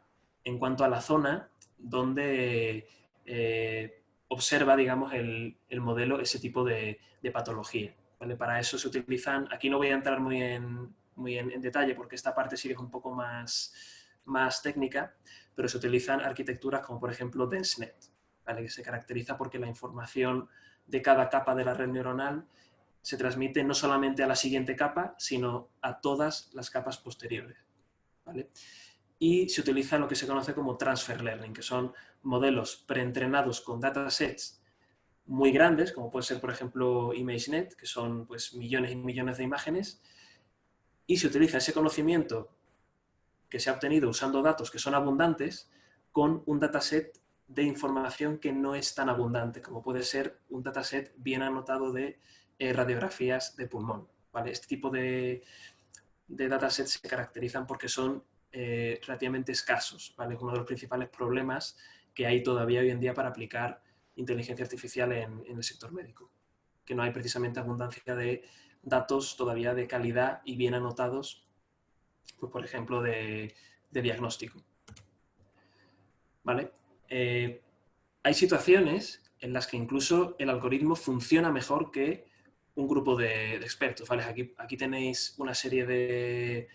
en cuanto a la zona donde observa, digamos, el modelo ese tipo de patología. ¿Vale? Para eso se utilizan, aquí no voy a entrar muy en detalle porque esta parte sí es un poco más técnica, pero se utilizan arquitecturas como por ejemplo DenseNet, ¿vale? Que se caracteriza porque la información de cada capa de la red neuronal se transmite no solamente a la siguiente capa, sino a todas las capas posteriores, ¿vale? Y se utiliza lo que se conoce como transfer learning, que son modelos preentrenados con datasets muy grandes, como puede ser, por ejemplo, ImageNet, que son pues, millones y millones de imágenes, y se utiliza ese conocimiento que se ha obtenido usando datos que son abundantes con un dataset de información que no es tan abundante, como puede ser un dataset bien anotado de radiografías de pulmón. ¿Vale? Este tipo de datasets se caracterizan porque son relativamente escasos. ¿Vale? Es uno de los principales problemas que hay todavía hoy en día para aplicar inteligencia artificial en el sector médico, que no hay precisamente abundancia de datos todavía de calidad y bien anotados, pues, por ejemplo, de diagnóstico. ¿Vale? Hay situaciones en las que incluso el algoritmo funciona mejor que un grupo de expertos. ¿Vale? Aquí tenéis una serie de...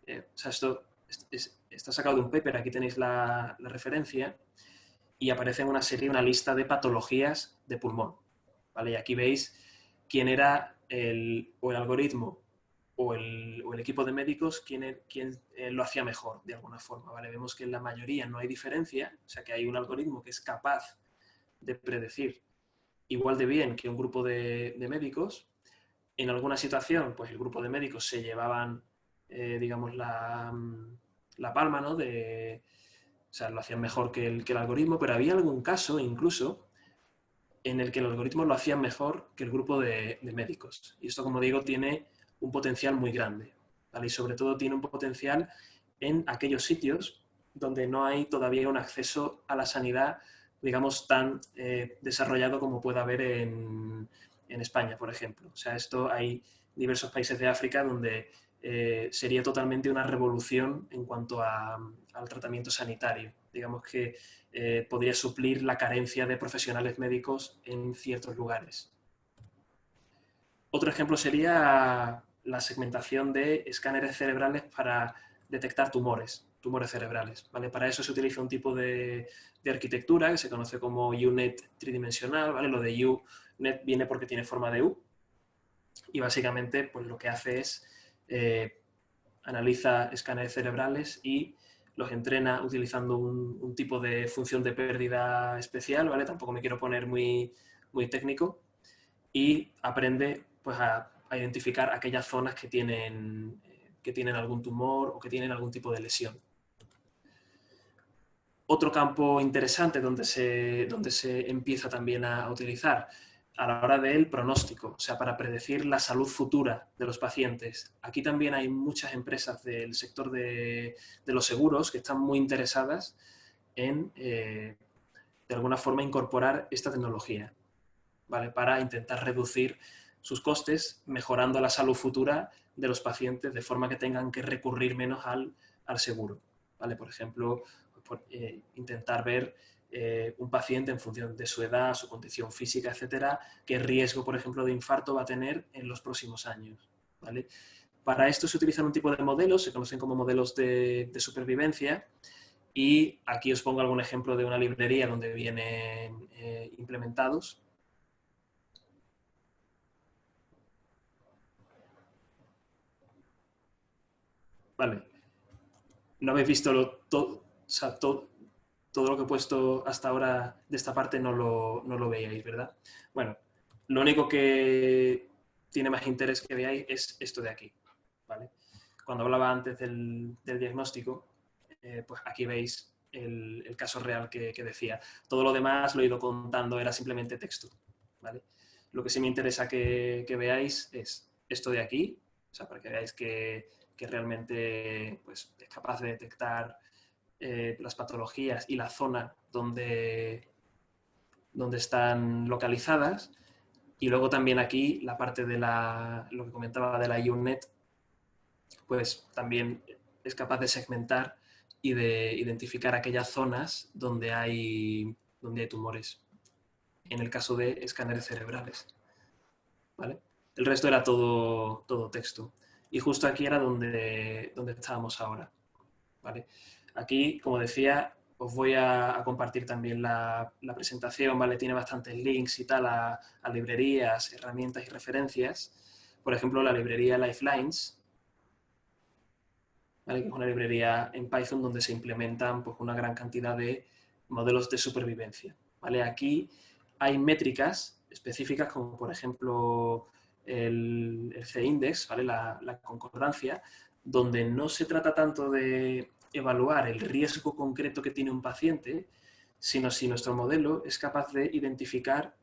o sea, esto está sacado de un paper, aquí tenéis la referencia y aparece en una serie, una lista de patologías de pulmón. ¿Vale? Y aquí veis quién era o el algoritmo o el equipo de médicos quién lo hacía mejor, de alguna forma. ¿Vale? Vemos que en la mayoría no hay diferencia, o sea que hay un algoritmo que es capaz de predecir igual de bien que un grupo de médicos. En alguna situación, pues el grupo de médicos se llevaban, digamos, la palma, ¿no? O sea, lo hacían mejor que el algoritmo, pero había algún caso incluso en el que el algoritmo lo hacían mejor que el grupo de médicos. Y esto, como digo, tiene un potencial muy grande, ¿vale? Y sobre todo tiene un potencial en aquellos sitios donde no hay todavía un acceso a la sanidad, digamos, tan desarrollado como puede haber en España, por ejemplo. O sea, esto hay diversos países de África donde sería totalmente una revolución en cuanto al tratamiento sanitario. Digamos que podría suplir la carencia de profesionales médicos en ciertos lugares. Otro ejemplo sería la segmentación de escáneres cerebrales para detectar tumores cerebrales. ¿Vale? Para eso se utiliza un tipo de arquitectura que se conoce como UNet tridimensional. ¿Vale? Lo de UNet viene porque tiene forma de U y básicamente pues, lo que hace es analiza escáneres cerebrales y los entrena utilizando un tipo de función de pérdida especial, ¿vale? Tampoco me quiero poner muy técnico, y aprende pues, a identificar aquellas zonas que tienen algún tumor o que tienen algún tipo de lesión. Otro campo interesante donde se empieza también a utilizar a la hora del pronóstico, o sea, para predecir la salud futura de los pacientes. Aquí también hay muchas empresas del sector de los seguros que están muy interesadas en, de alguna forma, incorporar esta tecnología, ¿vale? Para intentar reducir sus costes, mejorando la salud futura de los pacientes de forma que tengan que recurrir menos al seguro, ¿vale? Por ejemplo, intentar ver un paciente en función de su edad, su condición física, etcétera, qué riesgo, por ejemplo, de infarto va a tener en los próximos años, ¿vale? Para esto se utilizan un tipo de modelos, se conocen como modelos de supervivencia, y aquí os pongo algún ejemplo de una librería donde vienen implementados. Vale, no habéis visto o sea, todo lo que he puesto hasta ahora de esta parte, no lo veíais, ¿verdad? Bueno, lo único que tiene más interés que veáis es esto de aquí, ¿vale? Cuando hablaba antes del diagnóstico, pues aquí veis el caso real que decía. Todo lo demás lo he ido contando, era simplemente texto, ¿vale? Lo que sí me interesa que veáis es esto de aquí, o sea, para que veáis que realmente pues, es capaz de detectar las patologías y la zona donde están localizadas. Y luego también aquí la parte de lo que comentaba de la UNET, pues también es capaz de segmentar y de identificar aquellas zonas donde hay tumores, en el caso de escáneres cerebrales, ¿vale? El resto era todo texto. Y justo aquí era donde estábamos ahora, ¿vale? Aquí, como decía, os voy a compartir también la presentación, ¿vale? Tiene bastantes links y tal a librerías, herramientas y referencias. Por ejemplo, la librería Lifelines, ¿vale? Que es una librería en Python donde se implementan pues, una gran cantidad de modelos de supervivencia, ¿vale? Aquí hay métricas específicas como, por ejemplo, el C-index, ¿vale? La concordancia, donde no se trata tanto de evaluar el riesgo concreto que tiene un paciente, sino si nuestro modelo es capaz de identificar,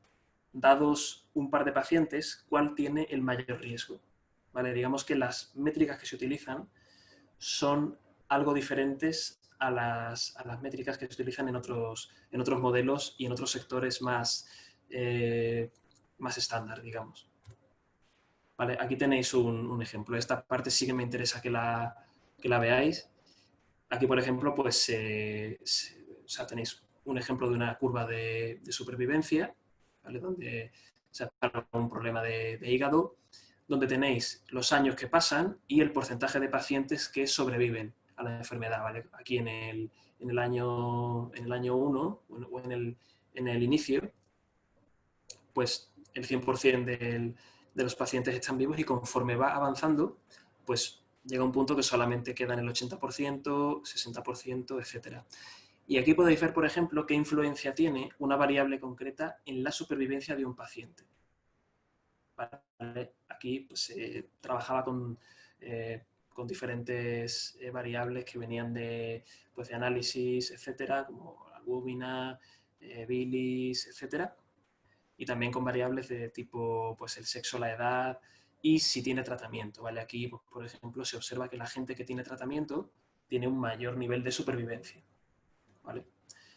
dados un par de pacientes, cuál tiene el mayor riesgo, ¿vale? Digamos que las métricas que se utilizan son algo diferentes a las métricas que se utilizan en otros modelos y en otros sectores más estándar, digamos. Vale, aquí tenéis un ejemplo. Esta parte sí que me interesa que la veáis. Aquí, por ejemplo, pues o sea, tenéis un ejemplo de una curva de supervivencia, ¿vale? Donde se ha un problema de hígado, donde tenéis los años que pasan y el porcentaje de pacientes que sobreviven a la enfermedad, ¿vale? Aquí en el año 1 o en el inicio, pues el 100% de los pacientes están vivos, y conforme va avanzando, pues llega un punto que solamente quedan el 80%, 60%, etc. Y aquí podéis ver, por ejemplo, qué influencia tiene una variable concreta en la supervivencia de un paciente. ¿vale? Aquí pues, se trabajaba con diferentes variables que venían pues, de análisis, etcétera, como albúmina, bilis, etcétera, y también con variables de tipo pues, el sexo, la edad y si tiene tratamiento, ¿vale? Aquí, pues, por ejemplo, se observa que la gente que tiene tratamiento tiene un mayor nivel de supervivencia, ¿vale?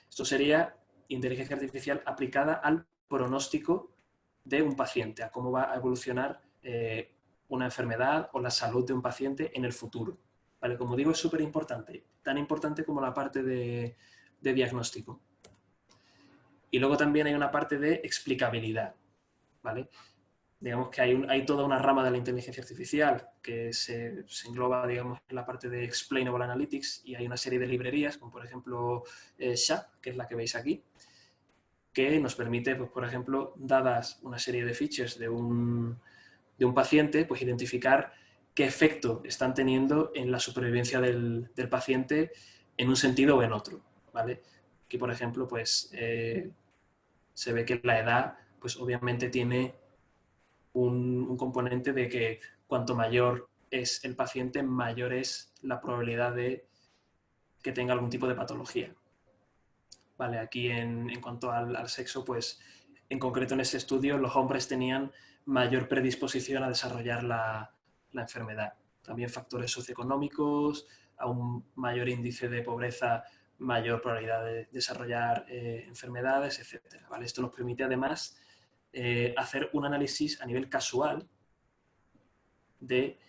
Esto sería inteligencia artificial aplicada al pronóstico de un paciente, a cómo va a evolucionar una enfermedad o la salud de un paciente en el futuro. ¿Vale? Como digo, es súper importante, tan importante como la parte de diagnóstico. Y luego también hay una parte de explicabilidad, ¿vale? Digamos que hay toda una rama de la inteligencia artificial que se engloba, digamos, en la parte de Explainable Analytics, y hay una serie de librerías, como por ejemplo SHAP, que es la que veis aquí, que nos permite, pues, por ejemplo, dadas una serie de features de un paciente, pues identificar qué efecto están teniendo en la supervivencia del paciente en un sentido o en otro, ¿vale? Aquí, por ejemplo, pues se ve que la edad, pues obviamente tiene un componente de que cuanto mayor es el paciente, mayor es la probabilidad de que tenga algún tipo de patología. Vale, aquí en cuanto al sexo, pues en concreto en ese estudio los hombres tenían mayor predisposición a desarrollar la enfermedad. También factores socioeconómicos, a un mayor índice de pobreza, mayor probabilidad de desarrollar enfermedades, etc. ¿Vale? Esto nos permite además hacer un análisis a nivel casual de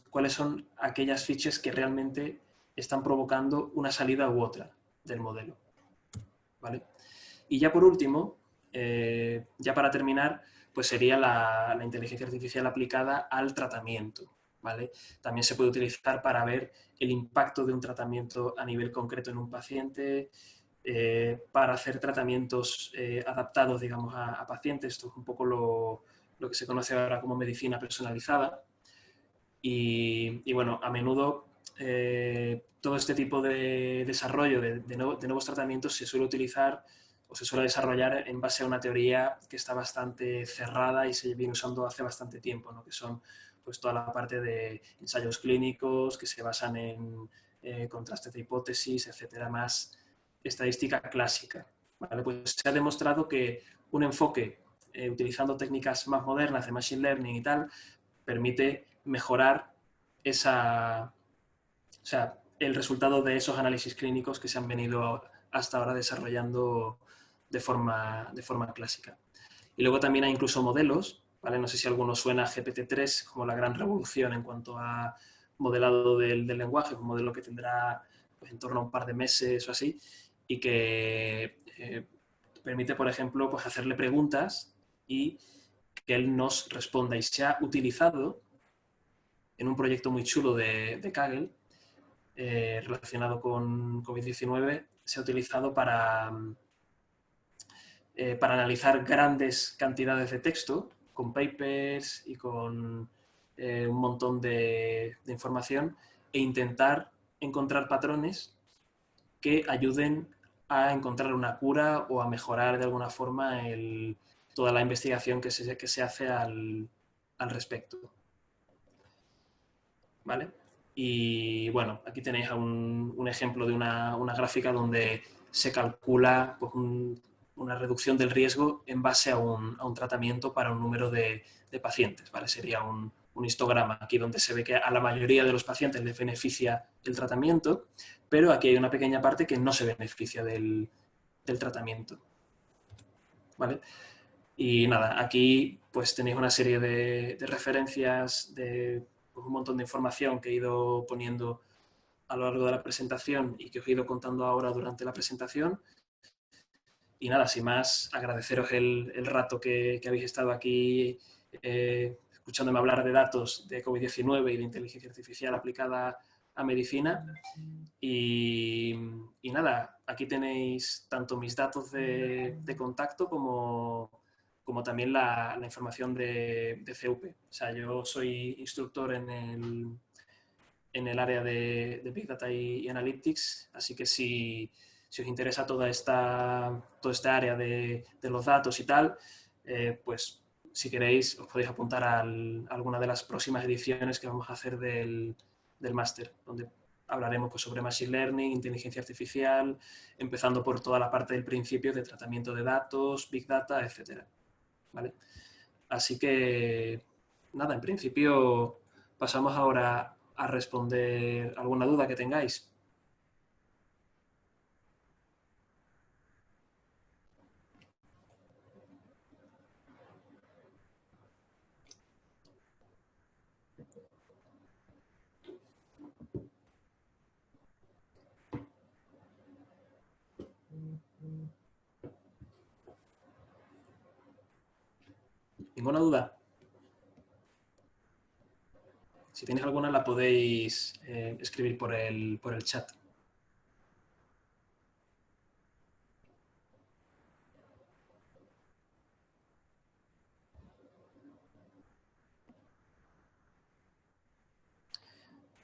cuáles son aquellas features que realmente están provocando una salida u otra del modelo. ¿Vale? Y ya por último, ya para terminar, pues sería la inteligencia artificial aplicada al tratamiento. ¿Vale? También se puede utilizar para ver el impacto de un tratamiento a nivel concreto en un paciente, para hacer tratamientos adaptados, digamos, a pacientes. Esto es un poco lo que se conoce ahora como medicina personalizada. Y bueno, a menudo todo este tipo de desarrollo de nuevos tratamientos se suele utilizar o se suele desarrollar en base a una teoría que está bastante cerrada y se viene usando hace bastante tiempo, ¿no? Que son pues toda la parte de ensayos clínicos que se basan en contrastes de hipótesis, etcétera, más estadística clásica. ¿Vale? Pues se ha demostrado que un enfoque utilizando técnicas más modernas de machine learning y tal permite mejorar el resultado de esos análisis clínicos que se han venido hasta ahora desarrollando de forma clásica. Y luego también hay incluso modelos, ¿vale? No sé si alguno suena a GPT-3 como la gran revolución en cuanto a modelado del lenguaje, un modelo que tendrá pues, en torno a un par de meses o así, y que permite, por ejemplo, pues, hacerle preguntas y que él nos responda. Y se ha utilizado en un proyecto muy chulo de Kaggle, relacionado con COVID-19, se ha utilizado para analizar grandes cantidades de texto, con papers y con un montón de información, e intentar encontrar patrones que ayuden a encontrar una cura o a mejorar de alguna forma toda la investigación que se hace al respecto. ¿Vale? Y bueno, aquí tenéis un ejemplo de una gráfica donde se calcula pues, una reducción del riesgo en base a un tratamiento para un número de pacientes. ¿Vale? Sería un histograma aquí donde se ve que a la mayoría de los pacientes les beneficia el tratamiento, pero aquí hay una pequeña parte que no se beneficia del tratamiento. ¿Vale? Y nada, aquí pues tenéis una serie de referencias, de pues, un montón de información que he ido poniendo a lo largo de la presentación y que os he ido contando ahora durante la presentación. Y nada, sin más, agradeceros el rato que habéis estado aquí escuchándome hablar de datos de COVID-19 y de inteligencia artificial aplicada a medicina. Y nada, aquí tenéis tanto mis datos de contacto como también la información de CUP. O sea, yo soy instructor en el área de Big Data y Analytics, así que si os interesa toda esta área de los datos y tal, pues si queréis, os podéis apuntar a alguna de las próximas ediciones que vamos a hacer del máster, donde hablaremos pues, sobre Machine Learning, inteligencia artificial, empezando por toda la parte del principio de tratamiento de datos, Big Data, etc. ¿Vale? Así que, nada, en principio pasamos ahora a responder alguna duda que tengáis. ¿Ninguna duda? Si tenéis alguna la podéis escribir por el chat.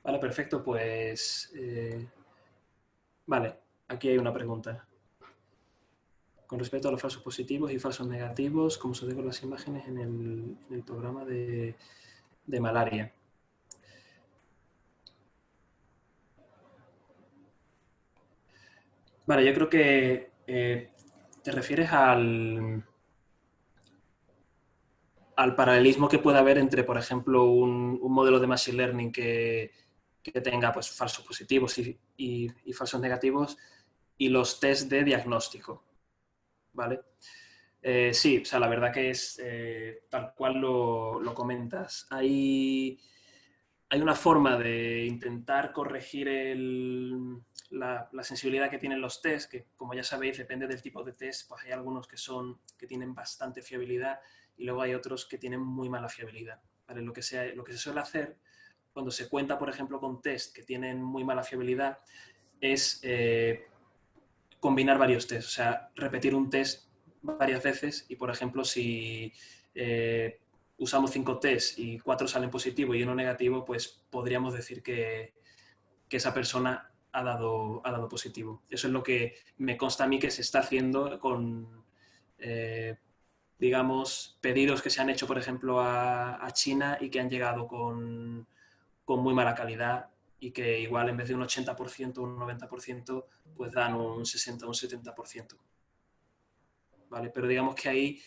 Vale, perfecto, pues... vale, aquí hay una pregunta. Con respecto a los falsos positivos y falsos negativos, ¿cómo se ve con las imágenes en el programa de malaria? Vale, yo creo que te refieres al paralelismo que puede haber entre, por ejemplo, un modelo de Machine Learning que tenga pues, falsos positivos y falsos negativos y los test de diagnóstico, ¿vale? Sí, o sea, la verdad que es tal cual lo comentas. Hay una forma de intentar corregir la sensibilidad que tienen los test, que como ya sabéis, depende del tipo de test, pues hay algunos que tienen bastante fiabilidad y luego hay otros que tienen muy mala fiabilidad. ¿Vale? Lo que se suele hacer cuando se cuenta, por ejemplo, con test que tienen muy mala fiabilidad es combinar varios tests, o sea, repetir un test varias veces y, por ejemplo, si usamos 5 tests y 4 salen positivos y uno negativo, pues podríamos decir que esa persona ha dado positivo. Eso es lo que me consta a mí que se está haciendo con, digamos, pedidos que se han hecho, por ejemplo, a China y que han llegado con muy mala calidad y que igual en vez de un 80% o un 90%, pues dan un 60 o un 70%. ¿Vale? Pero digamos que ahí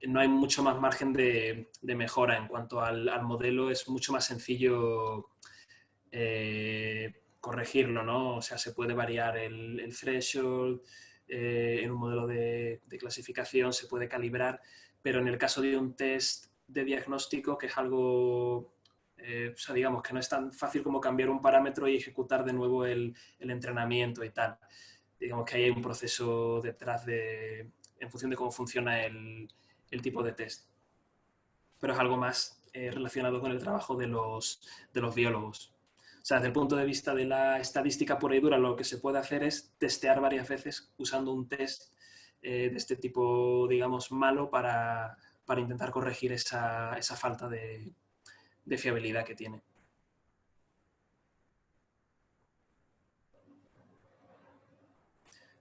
no hay mucho más margen de mejora en cuanto al modelo, es mucho más sencillo corregirlo, ¿no? O sea, se puede variar el threshold, en un modelo de clasificación se puede calibrar, pero en el caso de un test de diagnóstico, que es algo, o sea, digamos que no es tan fácil como cambiar un parámetro y ejecutar de nuevo el entrenamiento y tal. Digamos que ahí hay un proceso detrás en función de cómo funciona el tipo de test. Pero es algo más relacionado con el trabajo de los biólogos. O sea, desde el punto de vista de la estadística pura y dura, lo que se puede hacer es testear varias veces usando un test de este tipo, digamos, malo para intentar corregir esa falta de fiabilidad que tiene.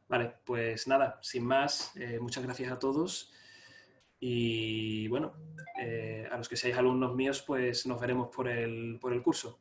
Vale, pues nada, sin más, muchas gracias a todos y bueno, a los que seáis alumnos míos, pues nos veremos por el curso.